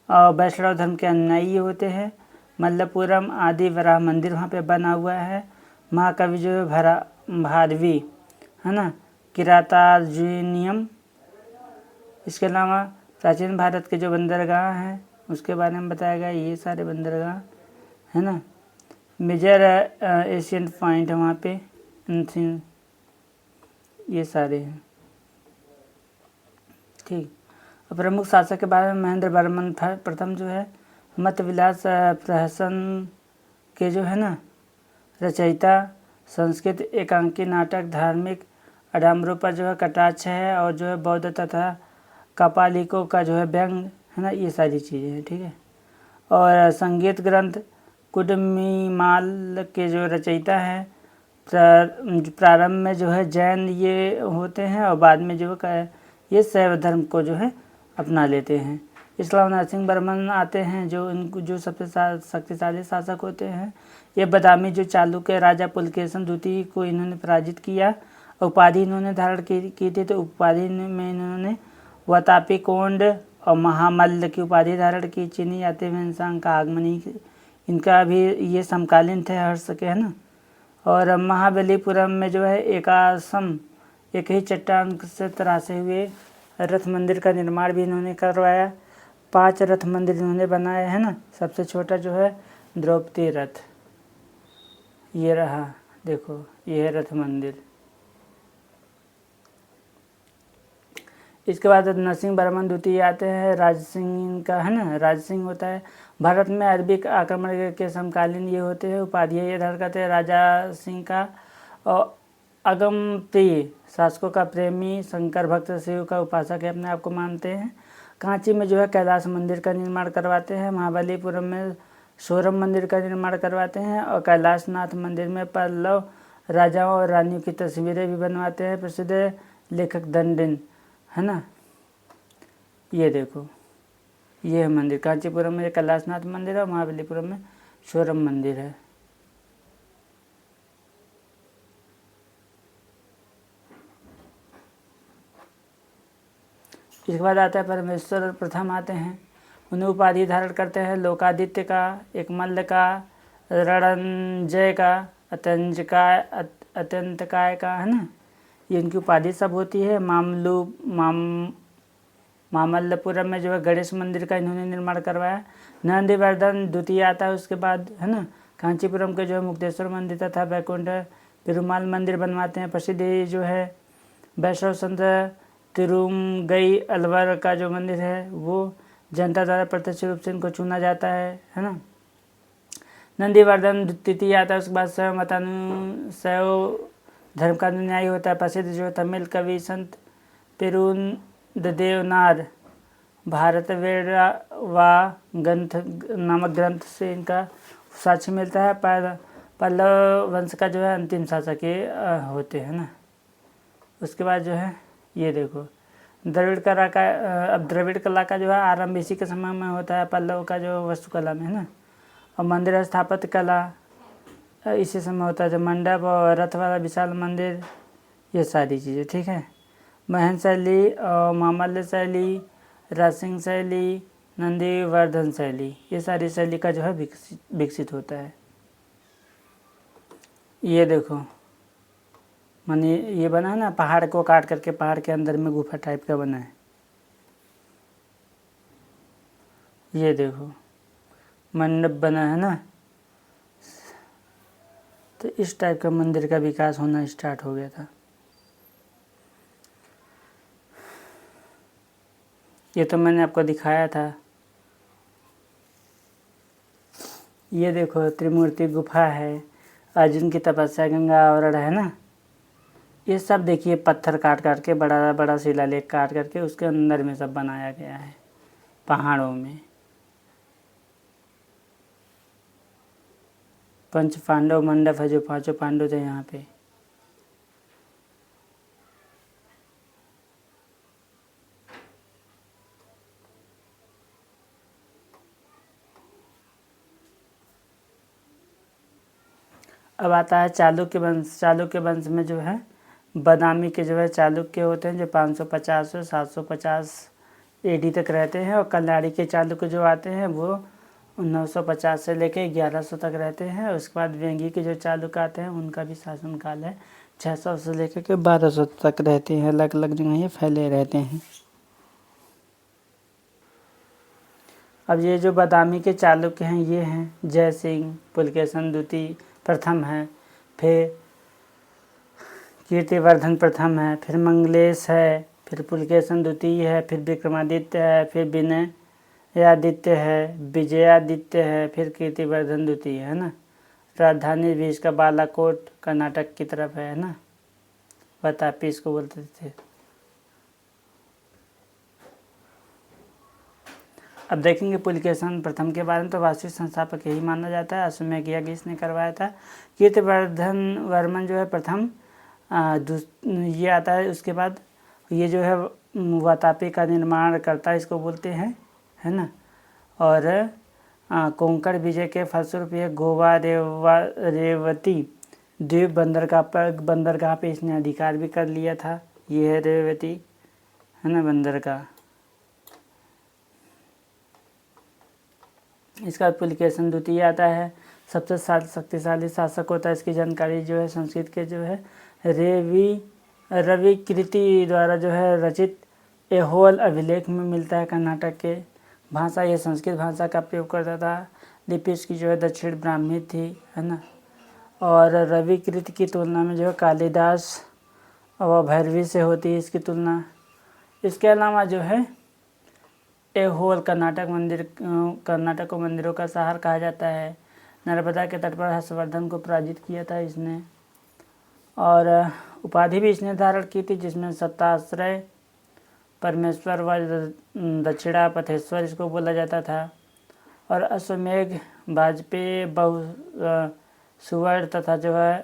और वैष्णव धर्म के अनुयायी होते हैं। मल्लपुरम आदि वराह मंदिर वहाँ पे बना हुआ है। महाकवि जो है भारवी, है ना, किरातार्जुनियम। इसके अलावा प्राचीन भारत के जो बंदरगाह हैं उसके बारे में बताया गया। ये सारे बंदरगाह, है ना, मेजर एशियन पॉइंट है वहाँ पे, ये सारे हैं, ठीक। प्रमुख शासक के बारे में महेंद्र वर्मन प्रथम जो है मत विलास प्रहसन के जो है ना रचयिता, संस्कृत एकांकी नाटक, धार्मिक आडम्बरों पर जो है कटाक्ष है, और जो है बौद्ध तथा कपालिकों का जो है व्यंग, है ना, ये सारी चीज़ें हैं, ठीक है। और संगीत ग्रंथ कुडमीमाल के जो रचयिता हैं, प्रारंभ में जो है जैन ये होते हैं और बाद में जो है ये शैव धर्म को जो है अपना लेते हैं। इसके अलावा नरसिंह वर्मन आते हैं जो सबसे शक्तिशाली शासक होते हैं। ये बदामी जो चालुक्य राजा पुलकेशन द्वितीय को इन्होंने पराजित किया। उपाधि इन्होंने धारण की थी, तो उपाधि में इन्होंने वतापी कोंड और महामल्ल की उपाधि धारण की। चीनी यात्री ह्वेनसांग का आगमनी इनका भी ये समकालीन थे हर्ष के, है ना। और महाबलीपुरम में जो है एक ही चट्टान से तराशे हुए रथ मंदिर का निर्माण भी इन्होंने करवाया। 5 रथ मंदिर इन्होंने बनाए, है ना। सबसे छोटा जो है द्रौपदी रथ, ये रहा, देखो ये है रथ मंदिर। इसके बाद नरसिंह वर्मन द्वितीय आते हैं, राज सिंह का है ना, राज सिंह होता है। भारत में अरबी आक्रमण के समकालीन ये होते हैं, उपाधियाँ ये धारण करते हैं। राजा सिंह का और अगम प्रिय, शासकों का प्रेमी, शंकर भक्त, शिव का उपासक है, अपने आप को मानते हैं। कांची में जो है कैलाश मंदिर का निर्माण करवाते हैं। महाबलीपुरम में स्वरम मंदिर का निर्माण करवाते हैं और कैलाशनाथ मंदिर में पल्लव राजाओं और रानियों की तस्वीरें भी बनवाते हैं। प्रसिद्ध लेखक दंडिन है ना, ये देखो ये है मंदिर। कांचीपुरम में कैलाशनाथ मंदिर है और महाबलीपुरम में स्वरम मंदिर है। इसके बाद आता है परमेश्वर प्रथम आते हैं, उन्हें उपाधि धारण करते हैं। लोकादित्य का, एकमल्ल का, रणंजय का, अत्यंतकाय का है ना, ये इनकी उपाधि सब होती है। मामल्लपुरम में जो है गणेश मंदिर का इन्होंने निर्माण करवाया। नंदीवर्धन द्वितीय आता है उसके बाद है ना। कांचीपुरम के जो है मुक्तेश्वर मंदिर तथा वैकुंठ पेरुमाल मंदिर बनवाते हैं। प्रसिद्ध जो है वैष्णव संत तिरुमगई अलवर का जो मंदिर है वो जनता द्वारा प्रत्यक्ष रूप से इनको चुना जाता है ना। नंदीवर्धन तृतीय आता है उसके बाद शैव धर्म का अनुयायी होता है। प्रसिद्ध जो तमिल कवि संत पेरुदेवनार भारत वेड़ा व ग्रंथ नामक ग्रंथ से इनका साक्ष्य मिलता है। पल्लव वंश का जो है अंतिम शासक ये होते हैं ना। उसके बाद जो है ये देखो द्रविड़ कला का, अब द्रविड़ कला का जो है आरंभ इसी के समय में होता है, पल्लव का जो वास्तुकला में है ना। और मंदिर स्थापत्य कला इसी समय होता है, जो मंडप और रथ वाला विशाल मंदिर, ये सारी चीज़ें ठीक है। महन शैली और मामल्य शैली, राजसिंह शैली, नंदीवर्धन शैली, ये सारी शैली का जो है विकसित होता है। ये देखो माने ये बना है ना, पहाड़ को काट करके पहाड़ के अंदर में गुफा टाइप का बना है। ये देखो मंडप बना है ना, तो इस टाइप का मंदिर का विकास होना स्टार्ट हो गया था। ये तो मैंने आपको दिखाया था। ये देखो त्रिमूर्ति गुफा है, अर्जुन की तपस्या, गंगा आवरण है ना। ये सब देखिए पत्थर काट करके बड़ा बड़ा शिलालेख काट करके उसके अंदर में सब बनाया गया है पहाड़ों में। पंच पांडव मंडप है, जो पांचों पांडव थे यहाँ पे। अब आता है चालुक्य वंश। चालुक्य वंश में जो है बादामी के जो है चालुक्य होते हैं, जो 550 से 750 AD तक रहते हैं। और कल्याणी के चालुक्य जो आते हैं वो 950 से लेकर 1100 तक रहते हैं। उसके बाद वेंगी के जो चालुक्य आते हैं उनका भी शासनकाल है 600 से लेकर के 1200 तक रहते हैं। अलग अलग जगह ये फैले रहते हैं। अब ये जो बादामी के चालुक्य हैं ये हैं जय सिंह, पुलकेशन द्वितीय प्रथम है, फिर कीर्तिवर्धन प्रथम है, फिर मंगलेश है, फिर पुलकेशन द्वितीय है, फिर विक्रमादित्य है, फिर विनयादित्य है, विजयादित्य है, फिर कीर्तिवर्धन द्वितीय है ना। राजधानी भी इसका बालाकोट कर्नाटक की तरफ है ना, वातापी इसको बोलते थे। अब देखेंगे पुलकेशन प्रथम के बारे में, तो वास्तविक संस्थापक यही माना जाता है। अश्वमेध यज्ञ इसने करवाया था। कीर्तिवर्धन वर्मन जो है प्रथम ये आता है। उसके बाद ये जो है वातापी का निर्माण करता है, इसको बोलते हैं है ना। और कोंकण विजय के फलस्वरूप ये गोवा रेवती द्वीप बंदरगाह पे इसने अधिकार भी कर लिया था। ये है रेवती है ना बंदरगाह। इसका पुलकेशन द्वितीय आता है, सबसे शक्तिशाली शासक होता है। इसकी जानकारी जो है संस्कृत के जो है रवि कृति द्वारा जो है रचित ऐहोल अभिलेख में मिलता है। कर्नाटक के भाषा ये संस्कृत भाषा का प्रयोग करता था। लिपि इसकी जो है दक्षिण ब्राह्मी थी है ना। और रवि कृति की तुलना में जो है कालिदास और भैरवी से होती है इसकी तुलना। इसके अलावा जो है ऐहोल कर्नाटक को मंदिरों का शहर कहा जाता है। नर्मदा के तट पर हर्षवर्धन को पराजित किया था इसने, और उपाधि भी इसने धारण की थी जिसमें सत्ताश्रय, परमेश्वर व दक्षिणा पथेश्वर इसको बोला जाता था। और अश्वमेघ, वाजपेयी, सुवर्ण तथा जो है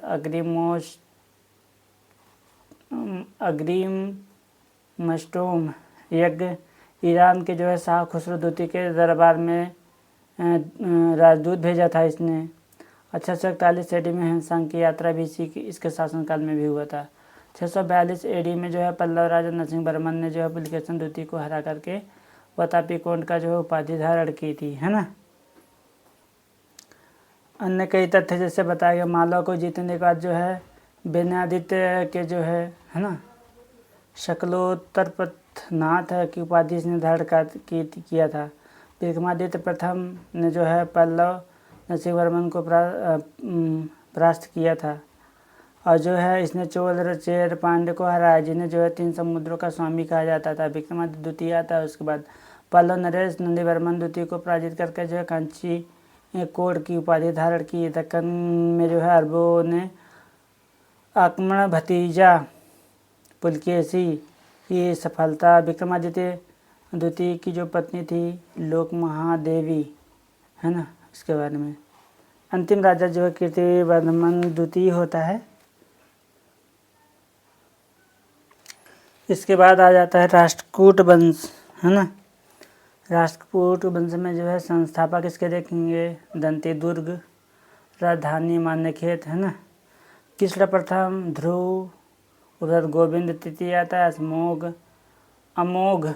अग्रिमोष्टोम यज्ञ ईरान के जो है शाह खुसरो द्वितीय के दरबार में राजदूत भेजा था इसने। 641 एडी में हिमसांग की यात्रा भी इसके शासनकाल में भी हुआ था। 642 एडी में जो है पल्लव राजा नरसिंह वर्मन ने जो है पुलकेशन द्वितीय को हरा करके वातापी कोंड का जो है उपाधि धारण की थी, है ना। अन्य कई तथ्य जैसे बताया गया, मालवा को जीतने के बाद जो है विनयादित्य के जो है ना शकलोत्तरपथनाथ की उपाधि इसने धारण किया था। विक्रमादित्य प्रथम ने जो है पल्लव नरसिंह वर्मन को परास्त किया था, और जो है इसने चोल चेर पांड्य को हराया जिन्हें जो है 3 समुद्रों का स्वामी कहा जाता था। विक्रमादित्य द्वितीय आता है। उसके बाद पल्लव नरेश नंदीवर्मन द्वितीय को पराजित करके जो है कांची कोड की उपाधि धारण की। दक्कन में जो है अरबों ने आक्रमण भतीजा पुलकेशी की सफलता। विक्रमादित्य द्वितीय की जो पत्नी थी लोक महादेवी, है ना, इसके बारे में। अंतिम राजा जो है कीर्तिवर्धन द्वितीय होता है। इसके बाद आ जाता है राष्ट्रकूट वंश, है ना। राष्ट्रकूट वंश में जो है संस्थापक इसके देखेंगे दंती दुर्ग, राजधानी मान्यखेत, है ना। कृष्ण प्रथम, ध्रुव, उधर गोविंद तृतीय आता है। अमोघ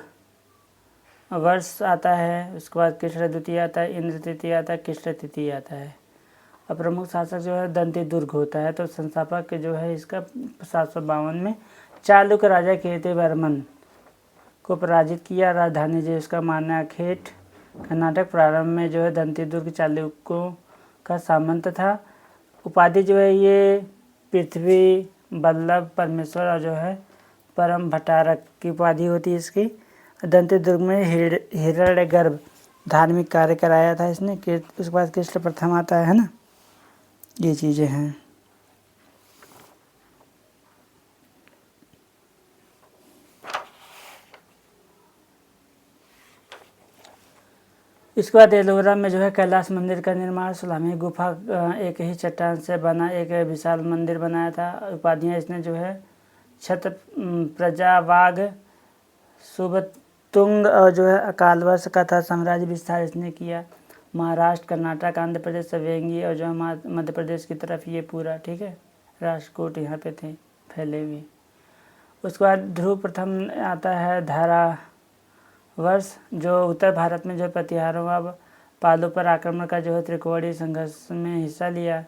वर्ष आता है। उसके बाद कृष्ण द्वितीय आता है, इंद्र तृतीय आता है, कृष्ण तृतीय आता है। और प्रमुख शासक जो है दंती दुर्ग होता है। तो संस्थापक जो है इसका 752 में चालुक्य राजा कीर्तिवर्मन को पराजित किया। राजधानी जो इसका मान्यखेट, कर्नाटक। प्रारंभ में जो है दंती दुर्ग चालुक्यों का सामंत था। उपाधि जो है ये पृथ्वी वल्लभ, परमेश्वर और जो है परम भट्टारक की उपाधि होती है इसकी। दंती दुर्ग में हिरण्यगर्भ धार्मिक कार्य कराया था इसने। उसके बाद कृष्ण प्रथम आता है ना। ये चीज़ें हैं। इसके बाद एलोरा में जो है कैलाश मंदिर का निर्माण। 16वीं गुफा एक ही चट्टान से बना एक विशाल मंदिर बनाया था। उपाधियाँ इसने जो है छत्र प्रजावाग, शुभतुंग और जो है अकाल वर्ष का था साम्राज्य विस्तार इसने किया। महाराष्ट्र, कर्नाटक, आंध्र प्रदेश, सवेंगी और जो है मध्य प्रदेश की तरफ ये पूरा, ठीक है, राष्ट्रकूट यहाँ पे थे फैले हुए। उसके बाद ध्रुव प्रथम आता है धारा वर्ष, जो उत्तर भारत में जो प्रतिहारों व पालों पर आक्रमण का जो है त्रिकोणीय संघर्ष में हिस्सा लिया।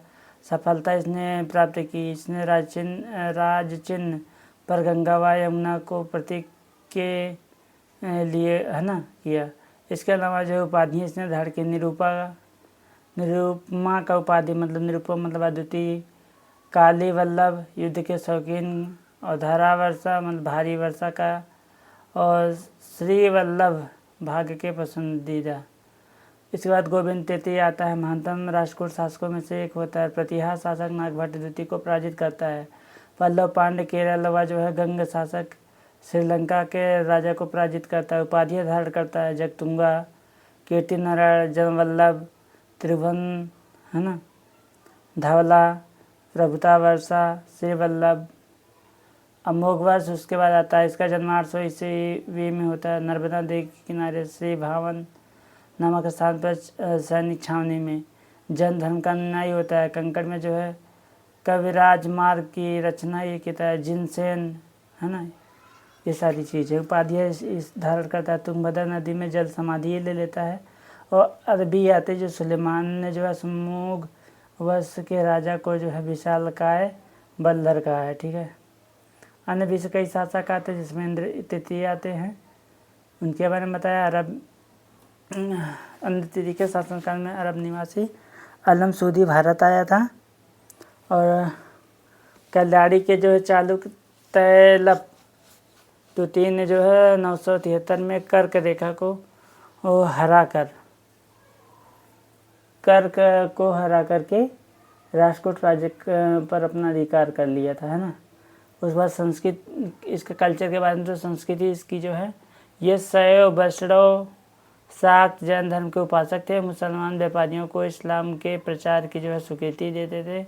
सफलता इसने प्राप्त की। इसने राजचिन्ह पर गंगा व यमुना को प्रतीक के लिए, है ना, किया। इसके अलावा जो उपाधि इसने धारण की निरुपमा का उपाधि मतलब निरुपमा मतलब अद्वितीय, काली वल्लभ युद्ध के शौकीन, और धारा वर्षा मतलब भारी वर्षा का, और श्री वल्लभ भाग्य के पसंदीदा। इसके बाद गोविंद तृतीय आता है। महानतम राष्ट्रकूट शासकों में से एक होता है। प्रतिहार शासक नागभट्ट द्वितीय को पराजित करता है। पल्लव पांड्य केरल व जो है गंग शासक श्रीलंका के राजा को पराजित करता है। उपाधियाँ धारण करता है। जगतुंगा, कीर्ति नारायण, जनवल्लभ, त्रिभुवन, है ना, धवला, प्रभुता वर्षा, श्री वल्लभ, अमोघ वर्ष। उसके बाद आता है इसका जन्म 800 ईस्वी में होता है। नर्मदा नदी के किनारे श्री भावन नामक स्थान पर सैनिक छावनी में जैन धर्म का अनुयायी होता है। कंकड़ में जो है कविराज मार्ग की रचना ये किया है। जिनसेन, है ना, ये सारी चीज़ें उपाधियाँ इस धारण करता है। तुंगभद्रा नदी में जल समाधि ले लेता है। और अरबी आते जो सुलेमान ने जो है समूह वंश के राजा को जो है विशालकाय बल्लर कहा है, ठीक है। अन्य भी से कई शासक आते हैं जिसमें इंद्र तृतीय आते हैं, उनके बारे में बताया। इंद्र तृतीय के शासनकाल में अरब निवासी अलम सूदी भारत आया था। और कल्याणी के जो है चालुक्य द्वितीय ने जो है 973 में कर्क रेखा को हरा करके राजकोट राज्य पर अपना अधिकार कर लिया था, है ना। उस बाद संस्कृत, इसके कल्चर के बारे में, तो संस्कृति इसकी जो है, ये शैव, वैष्णव, शाक्त, जैन धर्म के उपासक थे। मुसलमान व्यापारियों को इस्लाम के प्रचार की जो है स्वीकृति देते थे।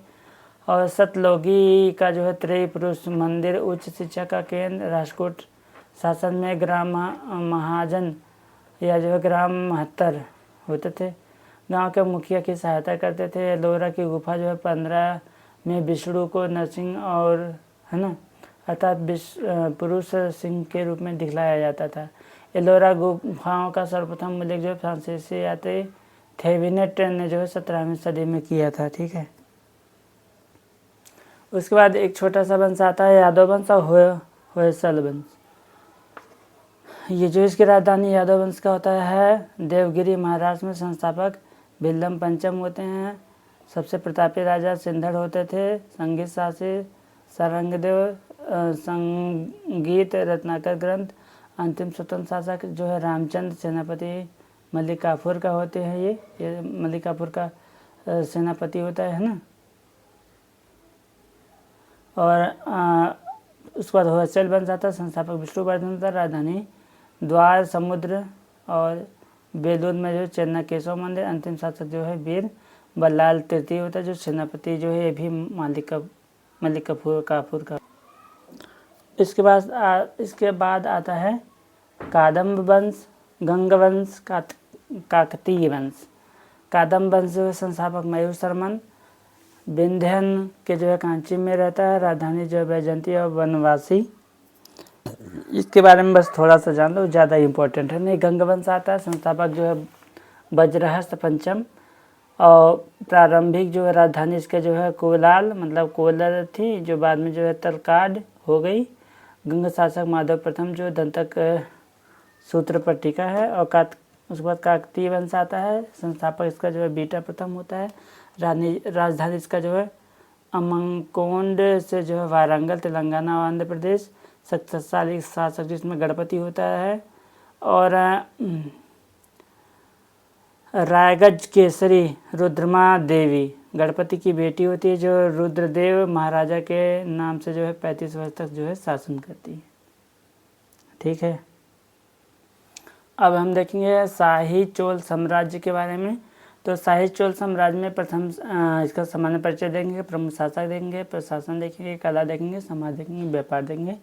और सतलोगी का जो है त्रय पुरुष मंदिर, उच्च शिक्षा का केंद्र, राजकोट शासन में ग्राम महाजन या जो है ग्राम महत्तर होते थे। गांव के मुखिया की सहायता करते थे। एलोरा की गुफा जो है 15 में विष्णु को नरसिंह और, है ना, अर्थात पुरुष सिंह के रूप में दिखलाया जाता था। एलोरा गुफाओं का सर्वप्रथम उल्लेख जो है फ्रांसीसी यात्री थेविनेट ने जो है 17वीं सदी में किया था, ठीक है। उसके बाद एक छोटा सा वंश आता है यादव वंश और होयसल वंश। ये जो इसकी राजधानी यादव वंश का होता है देवगिरी महाराष्ट्र में। संस्थापक बिल्लम पंचम होते हैं। सबसे प्रतापी राजा सिंधड़ होते थे। संगीत शास्त्री सारंगदेव, संगीत रत्नाकर ग्रंथ। अंतिम स्वतंत्र शासक जो है रामचंद्र, सेनापति मलिक काफूर का होते हैं। ये मलिक काफूर का सेनापति होता है ना। और उसके बाद होयसल वंश आता है। संस्थापक विष्णुवर्धन था। राजधानी द्वार समुद्र और बेलूर में जो चेन्नई केशव मंदिर। अंतिम शासक जो है वीर बल्लाल तृतीय होता है। जो सेनापति जो है ये भी मलिक काफूर का। इसके बाद आता है कादम्ब वंश, गंग वंश, काकतीय वंश। कादम्ब वंश जो है संस्थापक मयूर शर्मन, विंध्यन के जो है कांची में रहता है। राजधानी जो है वैजयंती और वनवासी। इसके बारे में बस थोड़ा सा जान लो, ज़्यादा इम्पोर्टेंट है नहीं। गंग वंश आता है। संस्थापक जो है वज्रहस्त पंचम। और प्रारंभिक जो है राजधानी इसके जो है कोलाल, मतलब कोलर थी, जो बाद में जो है तलकाड हो गई। गंग शासक माधव प्रथम जो दंतक सूत्र पर टीका है। और उसके बाद काकतीय वंश आता है। संस्थापक इसका जो है बीटा प्रथम होता है। राजधानी इसका जो है अमंकोंड से जो है वारंगल, तेलंगाना और आंध्र प्रदेश। शक्तिशाली शासक जिसमें गणपति होता है। और रायगढ़ केसरी रुद्रमा देवी गणपति की बेटी होती है, जो रुद्रदेव महाराजा के नाम से जो है 35 वर्ष तक जो है शासन करती है, ठीक है। अब हम देखेंगे शाही चोल साम्राज्य के बारे में। तो शाही चोल साम्राज्य में प्रथम इसका सामान्य परिचय देंगे, प्रमुख शासक देंगे, प्रशासन देखेंगे, कला देखेंगे, समाज देखेंगे, व्यापार देखेंगे।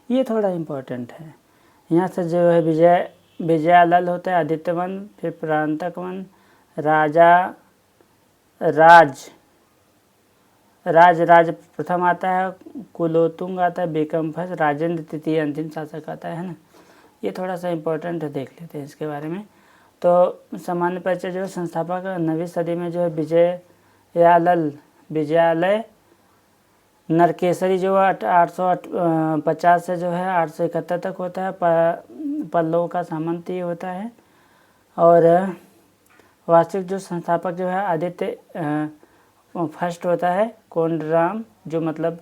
ये थोड़ा इम्पोर्टेंट है। यहाँ से जो है विजयालल होता है, आदित्यवन, फिर प्रांतकवन, राज प्रथम आता है, कुलोतुंग आता है, बेकमफस, राजेंद्र तृतीय अंतिम शासक आता है ना। ये थोड़ा सा इम्पोर्टेंट है, देख लेते हैं इसके बारे में। तो सामान्य परिचय जो है संस्थापक 9वीं सदी में जो है विजयालय नरकेसरी जो है 850 से जो है 871 तक होता है। पल्लव का सामंत ये होता है। और वास्तविक जो संस्थापक जो है आदित्य फर्स्ट होता है, कोंडराम, जो मतलब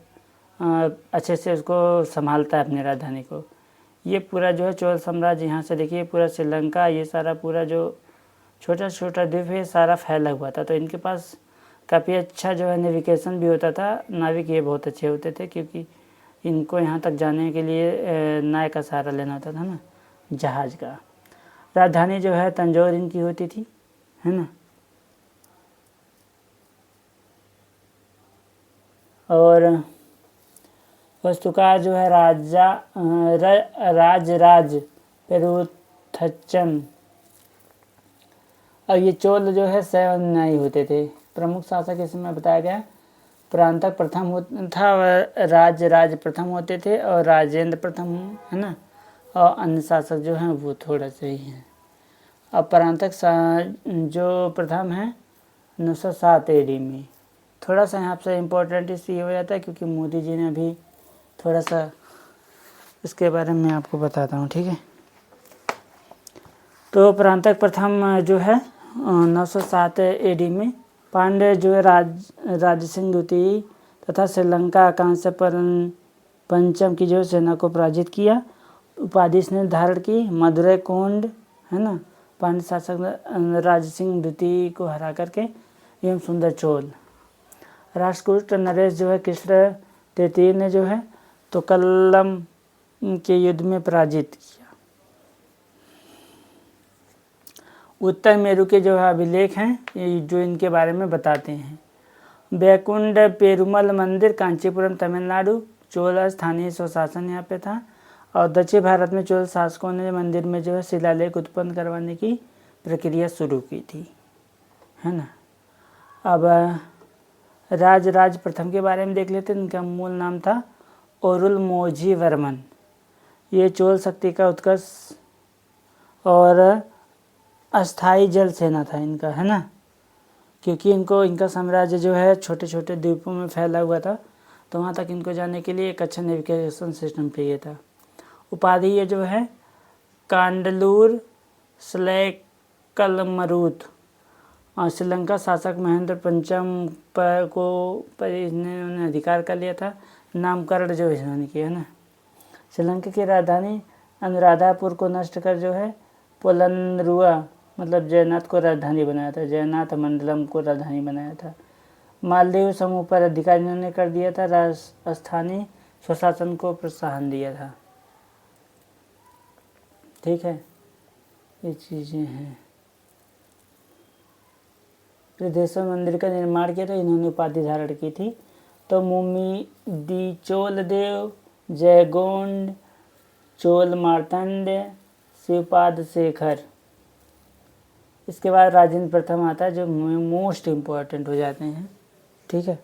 अच्छे से उसको संभालता है अपनी राजधानी को। ये पूरा जो है चोल साम्राज्य, यहाँ से देखिए पूरा श्रीलंका, ये सारा पूरा जो छोटा छोटा द्वीप है सारा फैला हुआ था। तो इनके पास काफ़ी अच्छा जो है नेविगेशन भी होता था। नाविक ये बहुत अच्छे होते थे, क्योंकि इनको यहाँ तक जाने के लिए नाव का सहारा लेना होता था ना, जहाज़ का। राजधानी जो है तंजौर इनकी होती थी, है ना। और वस्तुकार जो है राज पेरुथच्चन। और ये चोल जो है शैव अनुयायी होते थे। प्रमुख शासक इसमें बताया गया प्रांतक प्रथम था, राज प्रथम होते थे, और राजेंद्र प्रथम, है ना। और अन्य शासक जो हैं वो थोड़ा सही हैं। अब प्रांतक जो प्रथम है 907 AD में। थोड़ा सा यहाँ से इम्पोर्टेंट इसलिए हो जाता है क्योंकि मोदी जी ने अभी थोड़ा सा इसके बारे में आपको बताता हूँ, ठीक है। तो प्रांतक प्रथम जो है 907 AD में पांड्य जो है राजसिंह द्वितीय तथा श्रीलंका कांस्य पंचम की जो सेना को पराजित किया उपाधि इसने धारण की, मदुरै कोंड, है ना, पांड्य शासक राजसिंह द्वितीय को हरा करके, एवं सुंदर चोल। राष्ट्रकूट नरेश जो है कृष्ण तृतीय ने जो है तो कल्लम के युद्ध में पराजित किया। उत्तर मेरु के जो अभिलेख हैं जो इनके बारे में बताते हैं। बैकुंड पेरुमल मंदिर, कांचीपुरम, तमिलनाडु। चोल स्थानीय स्वशासन यहाँ पे था। और दक्षिण भारत में चोल शासकों ने मंदिर में जो है शिलालेख उत्पन्न करवाने की प्रक्रिया शुरू की थी, है ना। अब राज प्रथम के बारे में देख लेते हैं। इनका मूल नाम था अरुलमोझी वर्मन। ये चोल शक्ति का उत्कर्ष और अस्थाई जल सेना था इनका, है ना, क्योंकि इनका साम्राज्य जो है छोटे छोटे द्वीपों में फैला हुआ था, तो वहाँ तक इनको जाने के लिए एक अच्छा नेविगेशन सिस्टम चाहिए था। उपाधि ये जो है कांडलूर स्लैकलमरूत। श्रीलंका शासक महेंद्र पंचम पर इन्होंने अधिकार कर लिया था। नामकरण जो इन्होंने किया, है ना। श्रीलंका की राजधानी अनुराधापुर को नष्ट कर जो है पोलनरुआ मतलब जयनाथ को राजधानी बनाया था। जयनाथ मंडलम को राजधानी बनाया था। मालदीव समूह पर अधिकार इन्होंने कर दिया था। स्थानीय स्वशासन को प्रोत्साहन दिया था। ठीक है, ये चीज़ें हैं। प्रदेशों मंदिर का निर्माण किया था, इन्होंने उपाधि धारण की थी। तो मुमी दी चोल देव, जयगोंड, चोल मार्तंड, शिवपाद शेखर। इसके बाद राजेंद्र प्रथम आता है जो मोस्ट इम्पोर्टेंट हो जाते हैं। ठीक है,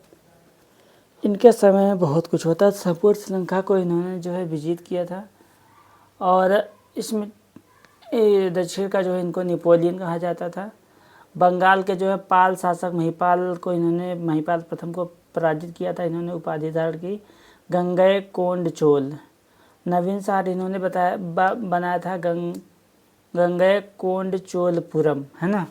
इनके समय में बहुत कुछ होता है। संपूर्ण श्रीलंका को इन्होंने जो है विजित किया था। और इसमें दक्षिण का जो है इनको नेपोलियन कहा जाता था। बंगाल के जो है पाल शासक महिपाल प्रथम को पराजित किया था। इन्होंने उपाधि धारण की गंगई कोंड चोल। नवीन शहर इन्होंने बनाया था गंगई कोंड चोलपुरम, है ना।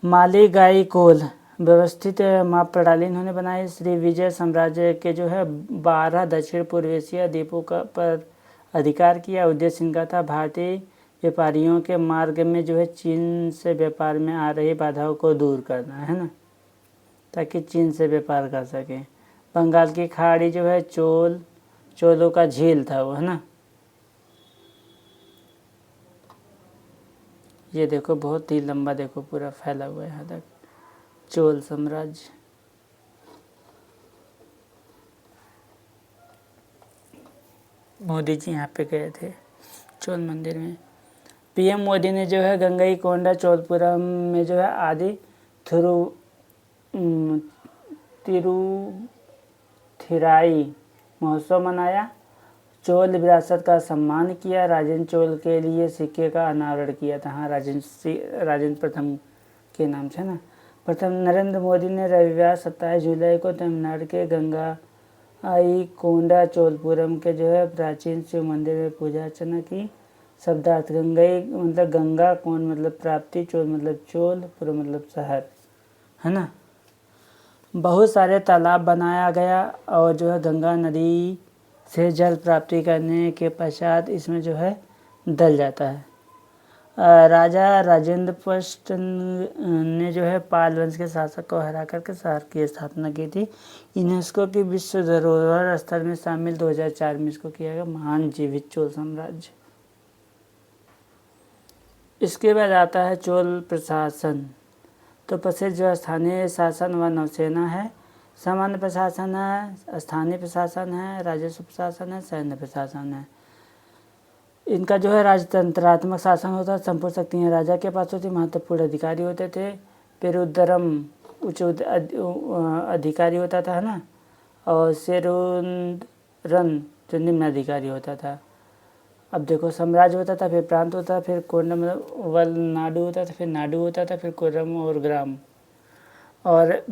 माली गाई कोल व्यवस्थित माप प्रणाली इन्होंने बनाई। श्री विजय साम्राज्य के जो है 12 दक्षिण पूर्व एशिया द्वीपों पर अधिकार किया। उद्देश्य इनका था भारतीय व्यापारियों के मार्ग में जो है चीन से व्यापार में आ रही बाधाओं को दूर करना, है ना, ताकि चीन से व्यापार कर सकें। बंगाल की खाड़ी जो है चोलों का झील था वो, है ना। ये देखो बहुत ही लंबा, देखो पूरा फैला हुआ है यहाँ तक चोल साम्राज्य। मोदी जी यहाँ पे गए थे चोल मंदिर में। पीएम मोदी ने जो है गंगई कोंडा चोलपुरम में जो है आदि तिरुथिराई महोत्सव मनाया। चोल विरासत का सम्मान किया। राजेंद्र चोल के लिए सिक्के का अनावरण किया था। हाँ, राजेंद्र प्रथम के नाम से ना। प्रथम नरेंद्र मोदी ने रविवार 27 जुलाई को तमिलनाडु के गंगाई कोंडा चोलपुरम के जो है प्राचीन शिव मंदिर में पूजा अर्चना की। शब्दार्थ गंगई मतलब गंगा, कोंड मतलब प्राप्ति, चोल मतलब चोल, पुरम मतलब शहर, है ना। बहुत सारे तालाब बनाया गया और जो है गंगा नदी से जल प्राप्ति करने के पश्चात इसमें जो है डल जाता है। राजा राजेंद्र फर्स्ट ने जो है पाल वंश के शासक को हरा करके शहर की स्थापना की थी। यूनेस्को की विश्व धरोहर स्थल में शामिल 2004 में इसको किया गया महान जीवित चोल साम्राज्य। इसके बाद आता है चोल प्रशासन। तो प्रसिद्ध जो स्थानीय शासन व नौसेना है, सामान्य प्रशासन है, स्थानीय प्रशासन है, राजस्व प्रशासन है, सैन्य प्रशासन है। इनका जो है राजतंत्रात्मक शासन होता है। संपूर्ण शक्तियाँ राजा के पास होती, महत्वपूर्ण अधिकारी होते थे। पेरुदरम उच्च अधिकारी होता था, है ना। और सेरुरन जो निम्न अधिकारी होता था। अब देखो साम्राज्य होता था, फिर प्रांत होता था, फिर कोंडम वल नाडु होता था, फिर नाडु होता था, फिर कोरम और ग्राम। और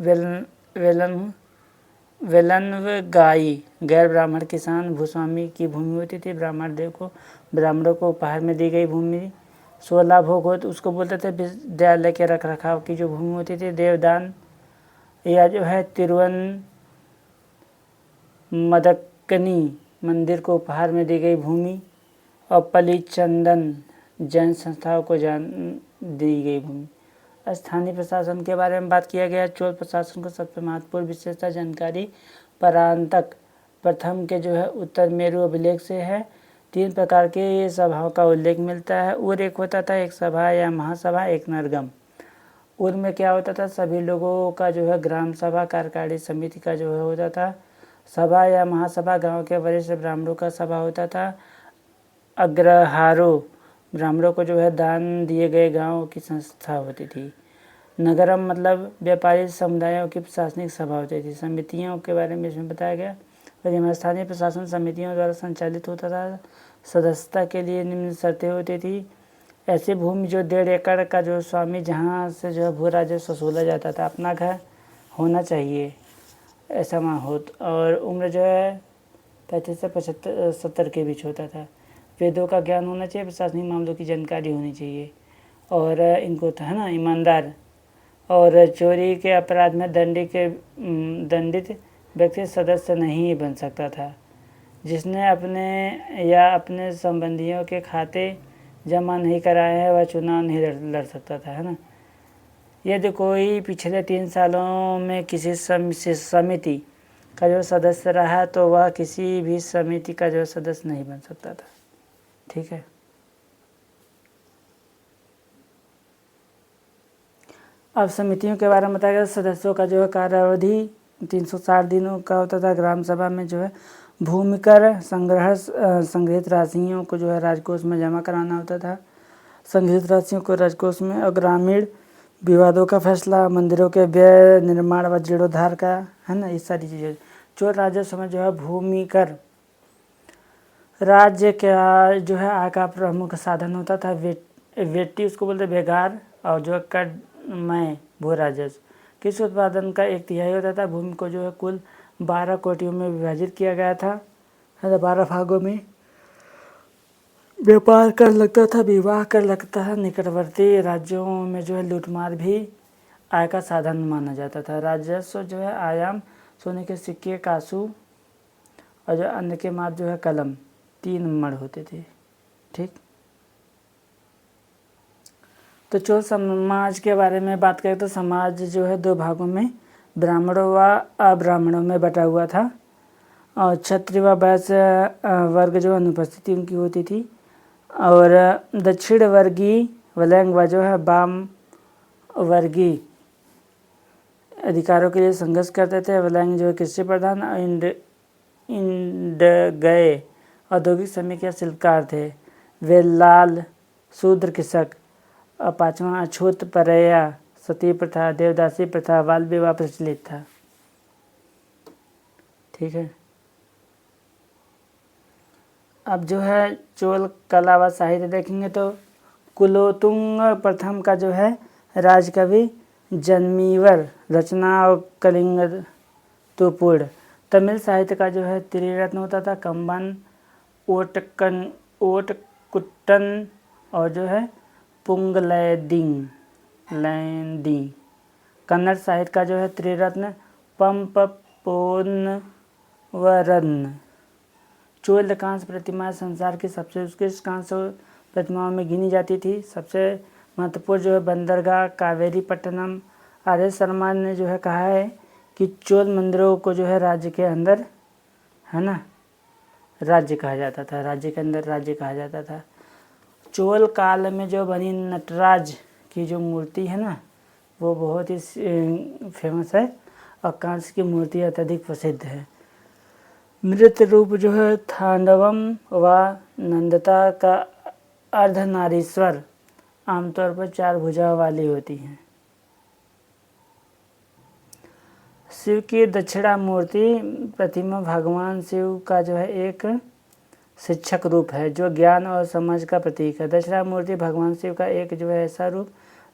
वेलनवगाई गैर ब्राह्मण किसान भूस्वामी की भूमि होती थी। ब्राह्मणों को उपहार में दी गई भूमि। 16 भोग होते उसको बोलते थे। विद्यालय के रख रखाव की जो भूमि होती थी। देवदान या जो है तिरुवन मदक्कनी मंदिर को उपहार में दी गई भूमि, और पली चंदन जैन संस्थाओं को दी गई भूमि। स्थानीय प्रशासन के बारे में बात किया गया। चोल प्रशासन को सबसे महत्वपूर्ण विशेषता जानकारी परांतक प्रथम के जो है उत्तर मेरु अभिलेख से है। 3 प्रकार के सभाओं का उल्लेख मिलता है। उर एक होता था, एक सभा या महासभा, एक नरगम। उर में क्या होता था, सभी लोगों का जो है ग्राम सभा कार्यकारिणी समिति का जो है होता था। सभा या महासभा गांव के वरिष्ठ ब्राह्मणों का सभा होता था। अग्रहारों ब्राह्मणों को जो है दान दिए गए गांव की संस्था होती थी। नगरम मतलब व्यापारी समुदायों की प्रशासनिक सभा होती थी। समितियों के बारे में इसमें बताया गया। और स्थानीय प्रशासन समितियों द्वारा संचालित होता था। सदस्यता के लिए निम्न शर्तें होती थी। ऐसी भूमि जो 1.5 एकड़ का जो स्वामी जहाँ से जो है भू राजस्व वसूला जाता था, अपना घर होना चाहिए ऐसा माहौल, और उम्र जो है 35 से 70 के बीच होता था। वेदों का ज्ञान होना चाहिए, प्रशासनिक मामलों की जानकारी होनी चाहिए, और इनको है ना ईमानदार, और चोरी के अपराध में दंडित व्यक्ति सदस्य नहीं बन सकता था। जिसने अपने या अपने संबंधियों के खाते जमा नहीं कराए हैं वह चुनाव नहीं लड़ सकता था, है ना। यदि कोई पिछले 3 सालों में किसी समिति का जो सदस्य रहा तो वह किसी भी समिति का जो सदस्य नहीं बन सकता था। ठीक है। अब समितियों के बारे में बताया गया। सदस्यों का जो है कार्यावधि 360 दिनों का होता था। ग्राम सभा में जो है भूमि कर संग्रहित राशियों को जो है राजकोष में जमा कराना होता था। संग्रहित राशियों को राजकोष में। और ग्रामीण विवादों का फैसला, मंदिरों के व्यय, निर्माण व जीर्णोद्धार का, है ना, ये सारी चीज़ें। चोर राजस्व में जो है भूमि कर राज्य का जो है आय का प्रमुख साधन होता था। वेटी उसको बोलते बेगार, और जो कर में भू राजस्व। कृषि उत्पादन का 1/3 होता था। भूमि को जो है कुल 12 कोटियों में विभाजित किया गया था, 12 भागों में। व्यापार कर लगता था, विवाह कर लगता था। निकटवर्ती राज्यों में जो है लूटमार भी आय का साधन माना जाता था। राजस्व जो है आयाम सोने के सिक्के, कांसू, और जो अन्य के माप जो है कलम, 3 मण होते थे। ठीक। तो चोल समाज के बारे में बात करें तो समाज जो है 2 भागों में, ब्राह्मणों व अब्राह्मणों में बटा हुआ था। और क्षत्रिय व वैश्य वर्ग जो अनुपस्थिति उनकी होती थी। और दक्षिण वर्गीय वलैंग व जो है वाम वर्गीय अधिकारों के लिए संघर्ष करते थे। वलैंग जो है कृषि प्रधान, गए औद्योगिक श्रमिक या शिल्पकार थे। वे लाल शूद्र कृषक। और 5वां अछूत परया, सती प्रथा, देवदासी प्रथा, बाल विवाह प्रचलित था। ठीक है। अब जो है चोल कला व साहित्य देखेंगे तो कुलोतुंग प्रथम का जो है राजकवि जन्मीवर रचना और कलिंग तुपुड़। तमिल साहित्य का जो है त्रिरत्न होता था। कंबन, ओटकुट्टन, और जो है पुंगलैंडी। कन्नड़ साहित्य का जो है त्रिरत्न पंप पोन्नवरन। चोल कांस्य प्रतिमाएं संसार की सबसे उत्कृष्ट कांस्य प्रतिमाओं में गिनी जाती थी। सबसे महत्वपूर्ण जो है बंदरगाह कावेरीपट्टनम। आर एस शर्मा ने जो है कहा है कि चोल मंदिरों को जो है राज्य के अंदर, है ना, राज्य कहा जाता था। राज्य के अंदर राज्य कहा जाता था। चोल काल में जो बनी नटराज की जो मूर्ति है ना, वो बहुत ही फेमस है, और कांस्य की मूर्ति अत्यधिक प्रसिद्ध है। नृत्य रूप जो है थांडवम व नंदता का अर्धनारीश्वर आमतौर पर 4 भुजाओं वाली होती हैं। शिव की दक्षिणा मूर्ति प्रतिमा भगवान शिव का जो है एक शिक्षक रूप है जो ज्ञान और समझ का प्रतीक है। दक्षिणा मूर्ति भगवान शिव का एक जो है ऐसा रूप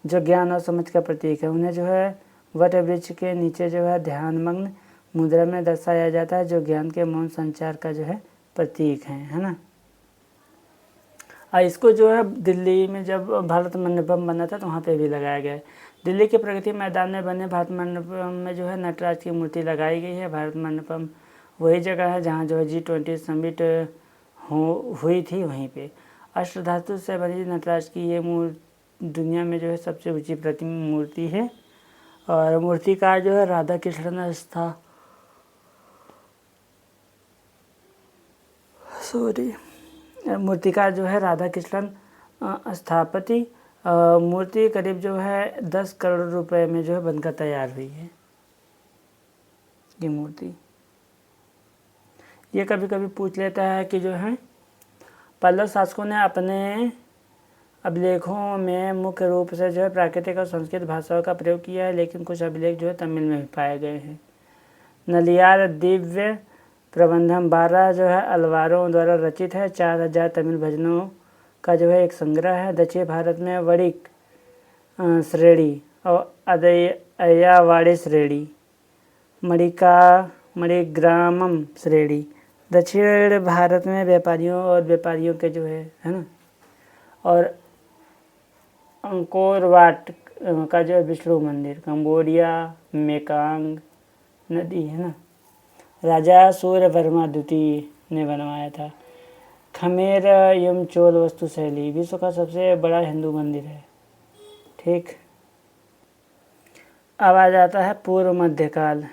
जो ज्ञान और समझ का प्रतीक है। उन्हें जो है वट वृक्ष के नीचे जो है ध्यानमग्न मुद्रा में दर्शाया जाता है जो ज्ञान के मौन संचार का जो है प्रतीक है ना। और इसको जो है दिल्ली में जब भारत मंडपम बना था तो वहाँ पे भी लगाया गया है। दिल्ली के प्रगति मैदान में बने भारत मंडपम में जो है नटराज की मूर्ति लगाई गई है। भारत मंडपम वही जगह है जहाँ जो है G20 समिट हुई थी, वहीं पे। अष्टधातु से बनी नटराज की ये दुनिया में जो है सबसे ऊंची प्रतिमा मूर्ति है। और मूर्तिकार जो है राधा कृष्ण मूर्तिकार जो है राधा कृष्णन स्थापति। मूर्ति करीब जो है 10 करोड़ रुपए में जो है बनकर तैयार हुई है ये मूर्ति। ये कभी कभी पूछ लेता है कि जो है पल्लव शासकों ने अपने अभिलेखों में मुख्य रूप से जो है प्राकृतिक और संस्कृत भाषाओं का प्रयोग किया है, लेकिन कुछ अभिलेख जो है तमिल में भी पाए गए हैं। नलियार दिव्य प्रबंधम 12 जो है अलवारों द्वारा रचित है। 4000 तमिल भजनों का जो है एक संग्रह है। दक्षिण भारत में वणिक श्रेणी और अय्यावाड़ी श्रेणी, मणिग्रामम श्रेणी। दक्षिण भारत में व्यापारियों के जो है ना। और अंकोरवाट का जो है विष्णु मंदिर कंबोडिया मेकांग नदी है ना, राजा सूर्यवर्मा द्वितीय ने बनवाया था। खमेर यम चोल वास्तु शैली विश्व का सबसे बड़ा हिंदू मंदिर है। ठीक, अब आ जाता है पूर्व मध्यकाल।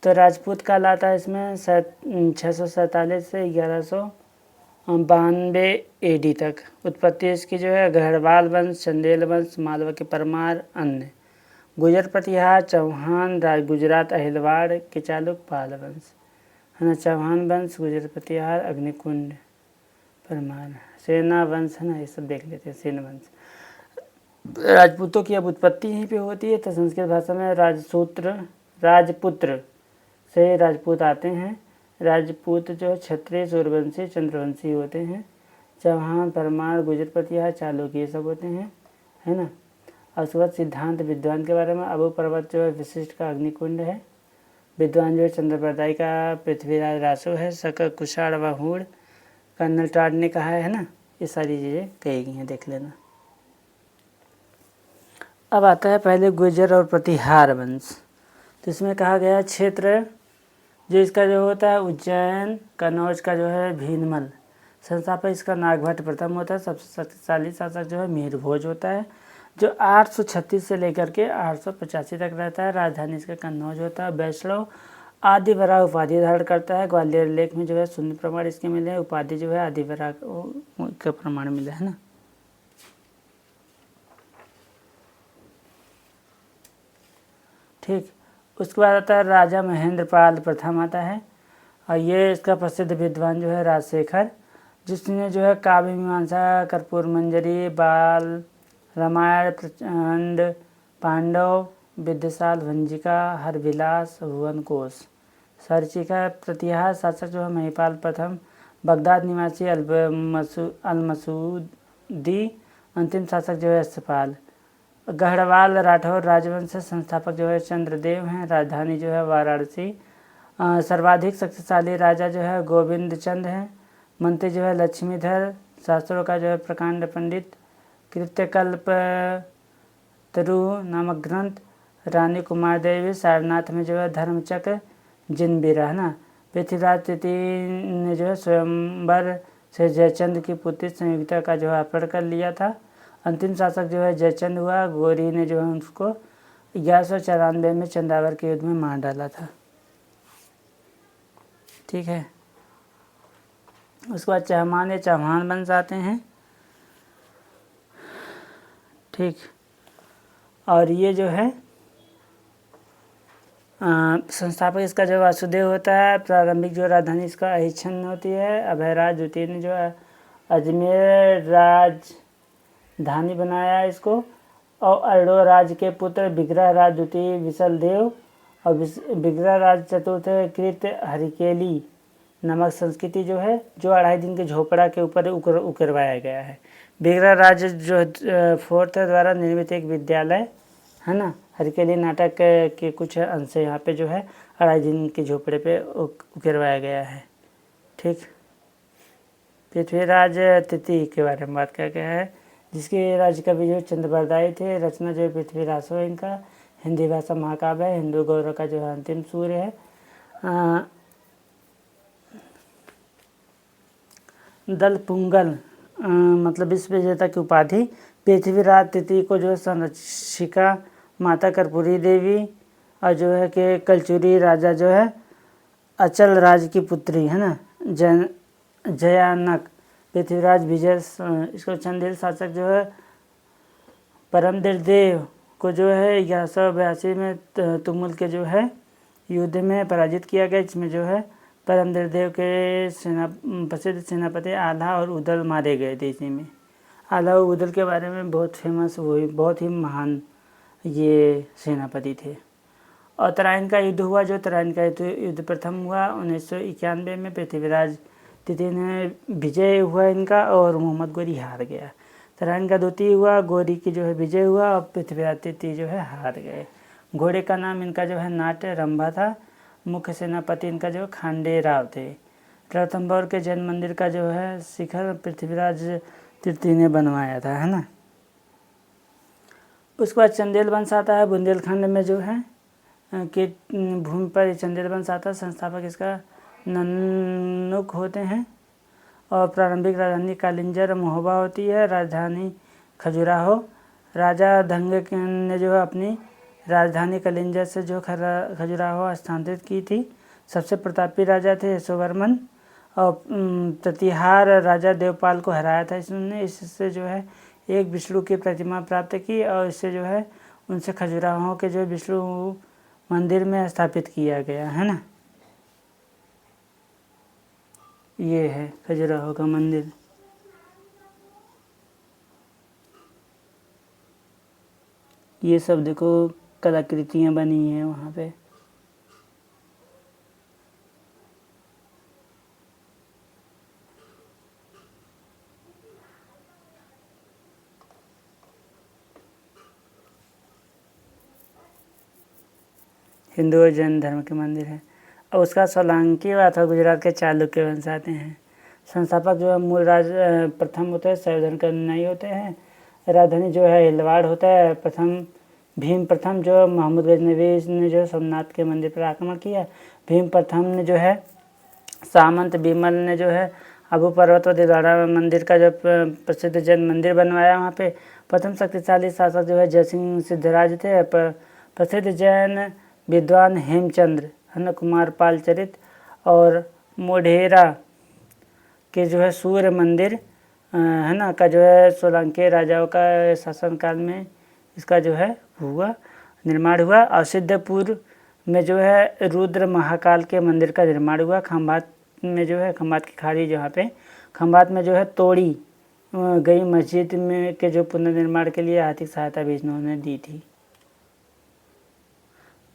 तो राजपूत काल आता है इसमें 647 से 1192 AD तक। उत्पत्ति इसकी जो है गढ़वाल वंश, चंदेल वंश, मालवा के परमार, अन्य गुजर प्रतिहार, चौहान राज, गुजरात अहिलवाड़ के चालुक, पाल वंश है ना, चौहान वंश, गुजर प्रतिहार, अग्निकुंड, परमार, सेना वंश है ना, ये सब देख लेते हैं। सेन वंश राजपूतों की अब उत्पत्ति यहीं पे होती है। तो संस्कृत भाषा में राजपुत्र से राजपूत आते हैं। राजपूत जो क्षत्रिय, सूर्यवंशी, चंद्रवंशी होते हैं। चौहान, परमार, गुजर प्रतिहार, चालुक्य ये सब होते हैं, है ना। और उसके बाद सिद्धांत विद्वान के बारे में अबू पर्वत जो है विशिष्ट का अग्निकुंड है। विद्वान जो है चंद्रप्रदाय का पृथ्वीराज रासो है। शक कुषाण व हूण कर्नल टाड ने कहा है ना। ये सारी चीज़ें कही गई हैं, देख लेना। अब आता है पहले गुर्जर और प्रतिहार वंश। तो इसमें कहा गया क्षेत्र जो इसका जो होता है उज्जैन, कन्नौज का जो है भीनमल। संस्थापक इसका नागभट्ट प्रथम होता है। सबसे शक्तिशाली शासक जो है मिहिरभोज होता है, जो 836 से लेकर के 885 तक रहता है। राजधानी इसका कन्नौज होता है। वैष्णव आदिवरा उपाधि धारण करता है। ग्वालियर लेख में जो है शून्य प्रमाण इसके मिले। उपाधि जो है आदिवरा का प्रमाण मिला है ना। ठीक, उसके बाद आता है राजा महेंद्रपाल प्रथम आता है। और ये इसका प्रसिद्ध विद्वान जो है राजशेखर, जिसने जो है काव्य मीमांसा, कर्पूर मंजरी, बाल रामायण, प्रचंड पांडव, विद्यशाल भंजिका, हरविलास, भुवन कोश, सरचिका। प्रतिहार शासक जो है महिपाल प्रथम, बगदाद निवासी अलमसूदी। अंतिम शासक जो है यशपाल। गढ़वाल राठौर राजवंश संस्थापक जो है चंद्रदेव हैं। राजधानी जो है वाराणसी। सर्वाधिक शक्तिशाली राजा जो है गोविंद चंद हैं। मंत्री जो है लक्ष्मीधर। शास्त्रों का जो है प्रकांड पंडित। कृत्यकल्प तरु नामक ग्रंथ। रानी कुमार देवी। सारनाथ में जो है धर्मचक्र जिनबिरा है ना। पृथ्वीराज तृतीय ने जो है स्वयंवर से जयचंद की पुत्री संयुक्ता का जो है अपहरण कर लिया था। अंतिम शासक जो है जयचंद हुआ। गौरी ने जो है उसको 1194 में चंदावर के युद्ध में मार डाला था। ठीक है, उसके बाद चहमान या चौहान वंश आते हैं। ठीक, और ये जो है संस्थापक इसका जो वासुदेव होता है। प्रारंभिक जो राजधानी इसका अहिच्छन्न होती है। अभयराज द्वितीय ने जो है अजमेर राजधानी बनाया इसको। और अर्डो राज के पुत्र विग्रह राज द्वितीय विशलदेव और विग्रह राज चतुर्थ कृत हरिकेली नामक संस्कृति जो है जो 2.5 दिन के झोपड़ा के ऊपर उकरवाया गया है। विग्रह राज जो फोर्थ द्वारा निर्मित एक विद्यालय है ना। हरिकेली नाटक के कुछ अंश यहाँ पे जो है 2.5 दिन के झोपड़े पे उकरवाया गया है। ठीक, पृथ्वीराज तृतीय के बारे में बात किया गया है, जिसके राज्य कवि जो चंद्रप्रदाय थे। रचना जो है पृथ्वीरासो इनका। हिंदी भाषा महाकाव्य है। हिंदू गौरव का जो है अंतिम सूर्य है। दल पुंगल मतलब विश्व विजेता की उपाधि। पृथ्वीराज तृतीय को जो है संरक्षिका माता कर्पूरी देवी, और जो है कि कलचुरी राजा जो है अचल राज की पुत्री है ना जयानक। पृथ्वीराज विजय इसको चंदेल शासक जो है परमदेव को जो है 1182 में तुमुल के जो है युद्ध में पराजित किया गया, जिसमें जो है परमदेव के प्रसिद्ध सेनापति आल्हा और उदल मारे गए थे। इसी में आल्हा और उदल के बारे में बहुत फेमस, वो बहुत ही महान ये सेनापति थे। और तराइन का युद्ध हुआ, जो तराइन का युद्ध प्रथम हुआ 1991 में। पृथ्वीराज तृतीय ने विजय हुआ इनका, और मोहम्मद गोरी हार गया। तराइन का द्वितीय हुआ, गोरी की जो है विजय हुआ, और पृथ्वीराज तृतीय जो है हार गए। घोड़े का नाम इनका जो है नाट्य रंभा था। मुख्य सेनापति इनका जो खांडे राव थे। रणथंभौर के जैन मंदिर का जो है शिखर पृथ्वीराज तृतीय ने बनवाया था, है ना। उसके बाद चंदेल वंश आता है। बुंदेलखंड में जो है कि भूमि पर चंदेल वंश आता है। संस्थापक इसका नन्नुक होते हैं, और प्रारंभिक राजधानी कालिंजर महोबा होती है। राजधानी खजुराहो। राजा धंग ने जो है अपनी राजधानी कलिंजर से जो खजुराहो स्थानांतरित की थी। सबसे प्रतापी राजा थे यशोवर्मन, और प्रतिहार राजा देवपाल को हराया था इसने। इससे जो है एक विष्णु की प्रतिमा प्राप्त की, और इससे जो है उनसे खजुराहो के जो विष्णु मंदिर में स्थापित किया गया, है ना। ये है खजुराहो का मंदिर। ये सब देखो कलाकृतियाँ बनी हैं वहाँ पे। हिंदू और जैन धर्म के मंदिर है। और उसका सोलंकी अथवा गुजरात के चालुक्य वंश आते हैं। संस्थापक जो है मूल राज प्रथम होते हैं, संवर्धन करनाई होते हैं। राजधानी जो है हिलवाड़ होता है। भीम प्रथम जो महमूद गजनवी ने जो सोमनाथ के मंदिर पर आक्रमण किया। भीम प्रथम ने जो है सामंत बीमल ने जो है अबू पर्वत और दिलवाड़ा मंदिर का जो प्रसिद्ध जैन मंदिर बनवाया वहाँ पे। प्रथम शक्तिशाली शासक जो है जयसिंह सिद्धराज थे। प्रसिद्ध जैन विद्वान हेमचंद्र है कुमार पाल चरित और मोढेरा के जो है सूर्य मंदिर है ना का जो है सोलंकी राजाओं का शासनकाल में इसका जो है हुआ निर्माण हुआ। और सिद्धपुर में जो है रुद्र महाकाल के मंदिर का निर्माण हुआ। खंभात में जो है खंभात की खाड़ी जहाँ पे खंभात में जो है तोड़ी गई मस्जिद में के जो पुनर्निर्माण के लिए आर्थिक सहायता भी इन्होंने दी थी।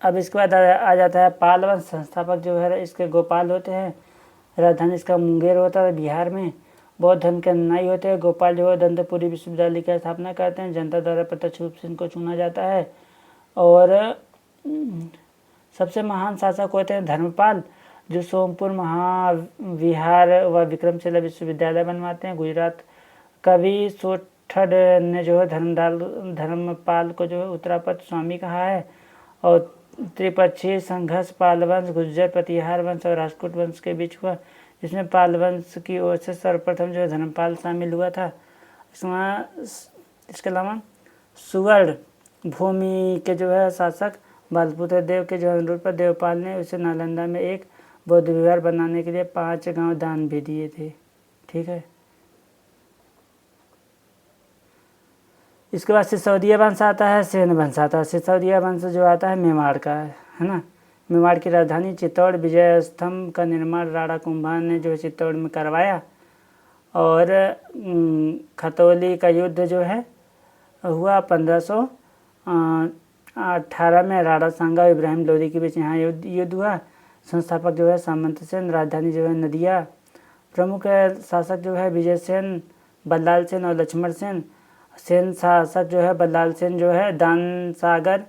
अब इसके बाद आ जाता है पाल वंश। संस्थापक जो है इसके गोपाल होते हैं। राजधानी इसका मुंगेर होता है बिहार में। बौद्ध धर्म के अनुयायी होते हैं। गोपाल जो है दंतपुरी विश्वविद्यालय की स्थापना करते हैं। जनता द्वारा प्रत्यक्ष रूप से इनको चुना जाता है। और सबसे महान शासक होते हैं धर्मपाल, जो सोमपुर महाविहार व विक्रमशिला विश्वविद्यालय बनवाते हैं। गुजरात कवि सोठड ने जो है धर्मपाल को जो है उत्तरापद स्वामी कहा है। और त्रिपक्षीय संघर्ष पाल वंश, गुर्जर प्रतिहार वंश और राजपूत वंश के बीच हुआ, जिसमें पाल वंश की ओर से सर्वप्रथम जो है धर्मपाल शामिल हुआ था। इसके अलावा सुवर्ण भूमि के जो है शासक बालपुत्र देव के जो अनुरोध पर देवपाल ने उसे नालंदा में एक बौद्ध विहार बनाने के लिए 5 गांव दान भी दिए थे। ठीक है। इसके बाद सिसोदिया वंश आता है, सेन वंश आता है। सिसोदिया वंश जो आता है मेवाड़ का है ना। मेवाड़ की राजधानी चित्तौड़। विजय स्तंभ का निर्माण राणा कुंभा ने जो है चित्तौड़ में करवाया। और खतौली का युद्ध जो है हुआ 1518 में। राणा सांगा और इब्राहिम लोदी के बीच यहाँ युद्ध हुआ। संस्थापक जो है सामंत सेन। राजधानी जो है नदिया। प्रमुख शासक जो है विजय सेन, बल्लाल सेन और लक्ष्मण सेन। सेन शासक जो है बल्लाल सेन जो है दान सागर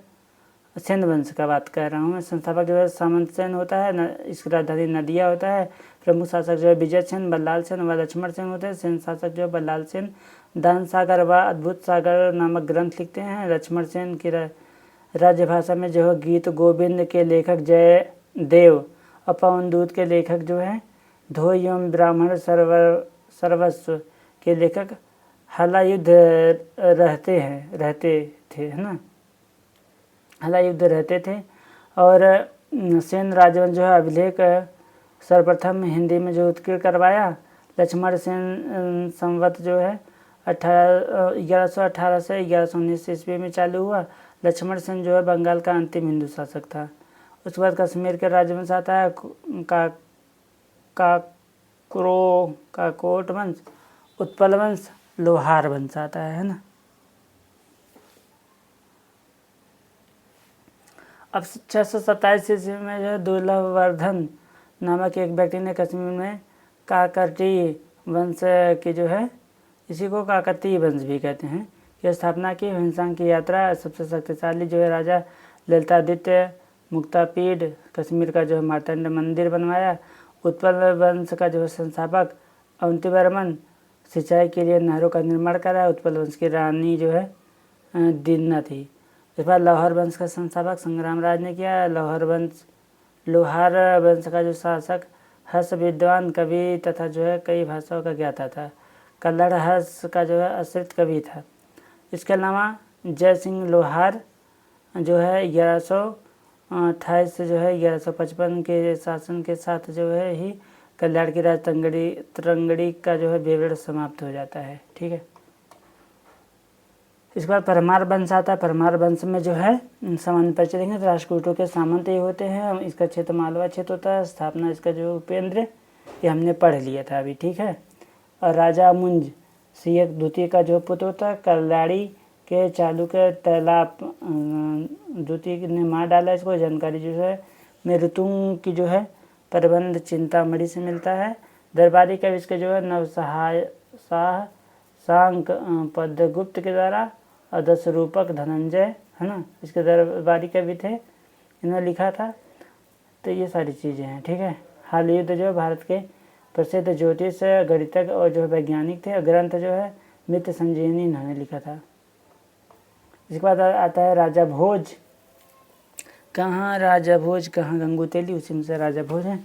सेन वंश का बात कर रहा हूँ मैं। संस्थापक जो है सामंत सेन होता है। इसकी राजधानी नदिया होता है। प्रमुख शासक जो है विजय सेन, बल्लाल सेन व लक्ष्मण सेन होते हैं। सेन शासक जो है बल्लाल सेन दान सागर व अद्भुत सागर नामक ग्रंथ लिखते हैं। लक्ष्मण सेन की राज्य भाषा में जो है गीत गोविंद के लेखक जय देव और पवन दूत के लेखक जो है धो एवं ब्राह्मण सर्वस्व के लेखक हलायुद्ध रहते थे, है ना, हलायुद्ध रहते थे। और सेन राजवंश जो है अभिलेख सर्वप्रथम हिंदी में जो उत्कीर्ण करवाया। लक्ष्मण सेन संवत जो है 1118 से 1119 ईस्वी में चालू हुआ। लक्ष्मण सेन जो है बंगाल का अंतिम हिंदू शासक था। उसके बाद कश्मीर के राजवंश आता है काकोट वंश, उत्पल वंश, लोहार वंश आता है ना। अब 627 ईस्वी में जो है दुर्लभवर्धन नामक एक व्यक्ति ने कश्मीर में काकतीय वंश की जो है, इसी को काकतीय वंश भी कहते हैं, की स्थापना की। हिंसा की यात्रा। सबसे शक्तिशाली जो है राजा ललितादित्य मुक्तापीड कश्मीर का जो है मार्तंड मंदिर बनवाया। उत्पल वंश का जो है संस्थापक अवंतीवर्मन सिंचाई के लिए नहरों का निर्माण कराया। उत्पल वंश की रानी जो है दीना थी। इस बार लोहार वंश का संस्थापक संग्राम राज ने किया। लोहार वंश का जो शासक हर्ष विद्वान कवि तथा जो है कई भाषाओं का ज्ञाता था। कल्लड़ हर्ष का जो है आश्रित कवि था। इसके अलावा जय सिंह लोहार जो है 1128 से जो है 1155 के शासन के साथ जो है ही कल्याण की राज तरंगड़ी का जो है विवरण समाप्त हो जाता है। ठीक है। इसके बाद परमार वंश आता है। परमार वंश में जो है सामान्य परिचय देंगे तो राष्ट्रकूटों के सामंत ये होते हैं। इसका क्षेत्र मालवा क्षेत्र होता है। स्थापना इसका जो उपेंद्र, ये हमने पढ़ लिया था अभी। ठीक है। और राजा मुंज सियक द्वितीय का जो पुत्र होता है। कल्याणी के चालुक्य तैलाप द्वितीय ने मार डाला इसको। जानकारी जो है मेरुतुंग की जो है प्रबंध चिंतामणि से मिलता है। दरबारी कवि इसके जो है सांक पद्मगुप्त के द्वारा और 10 रूपक धनंजय, है ना, इसके दरबारी कवि थे, इन्होंने लिखा था। तो ये सारी चीज़ें हैं। ठीक है। हलायुद्ध जो भारत के प्रसिद्ध ज्योतिष गणितज्ञ और जो है वैज्ञानिक थे। ग्रंथ जो है मित्र संजीवनी इन्होंने लिखा था। इसके बाद आता है राजा भोज। कहाँ राजा भोज, कहाँ गंगूतेली, उसी में से राजा भोज है।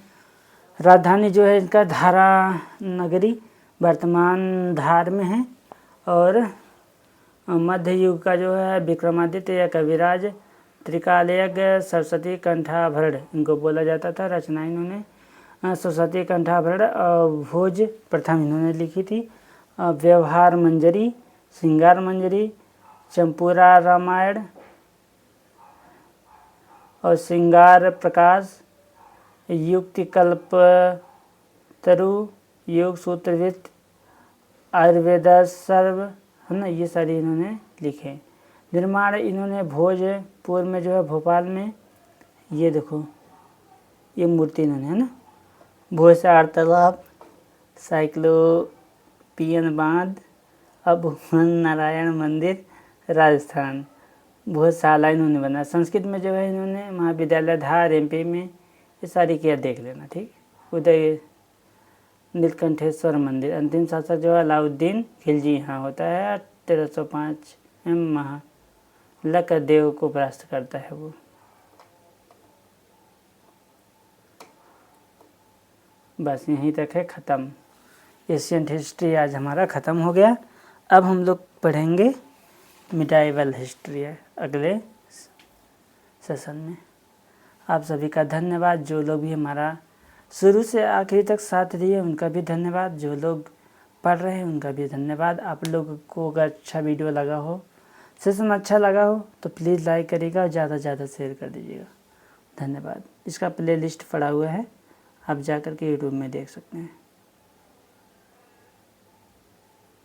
राजधानी जो है इनका धारा नगरी वर्तमान धार में है। और मध्य युग का जो है विक्रमादित्य या कविराज त्रिकालयज्ञ सरस्वती कंठाभरण इनको बोला जाता था। रचना इन्होंने सरस्वती कंठाभरण भोज प्रथम इन्होंने लिखी थी। व्यवहार मंजरी, श्रृंगार मंजरी, चंपूरा रामायण और श्रृंगार प्रकाश, युक्तिकल्प तरु, योग सूत्रवृत्त, आयुर्वेद सर्व, है ना, ये सारी इन्होंने लिखे। निर्माण इन्होंने भोजपुर में जो है भोपाल में, ये देखो ये मूर्ति इन्होंने, है ना, भोज से 8 तालाब, साइक्लोपियन बांध, अब नारायण मंदिर राजस्थान, भोजशाला इन्होंने बनाया। संस्कृत में जो है इन्होंने महाविद्यालय धार MP में, ये सारी किया, देख लेना। ठीक। उदय नीलकंठेश्वर मंदिर। अंतिम शासक जो है अलाउद्दीन खिलजी यहाँ होता है। 1305 में महालक देव को परास्त करता है वो। बस यहीं तक है, ख़त्म। एशियंट हिस्ट्री आज हमारा ख़त्म हो गया। अब हम लोग पढ़ेंगे मिडाइवल हिस्ट्री अगले सेशन में। आप सभी का धन्यवाद। जो लोग भी हमारा शुरू से आखिरी तक साथ दिए उनका भी धन्यवाद। जो लोग पढ़ रहे हैं उनका भी धन्यवाद। आप लोगों को अगर अच्छा वीडियो लगा हो, सेशन अच्छा लगा हो, तो प्लीज़ लाइक करिएगा और ज़्यादा से ज़्यादा शेयर कर दीजिएगा। धन्यवाद। इसका प्लेलिस्ट पड़ा हुआ है, आप जा कर के यूट्यूब में देख सकते हैं।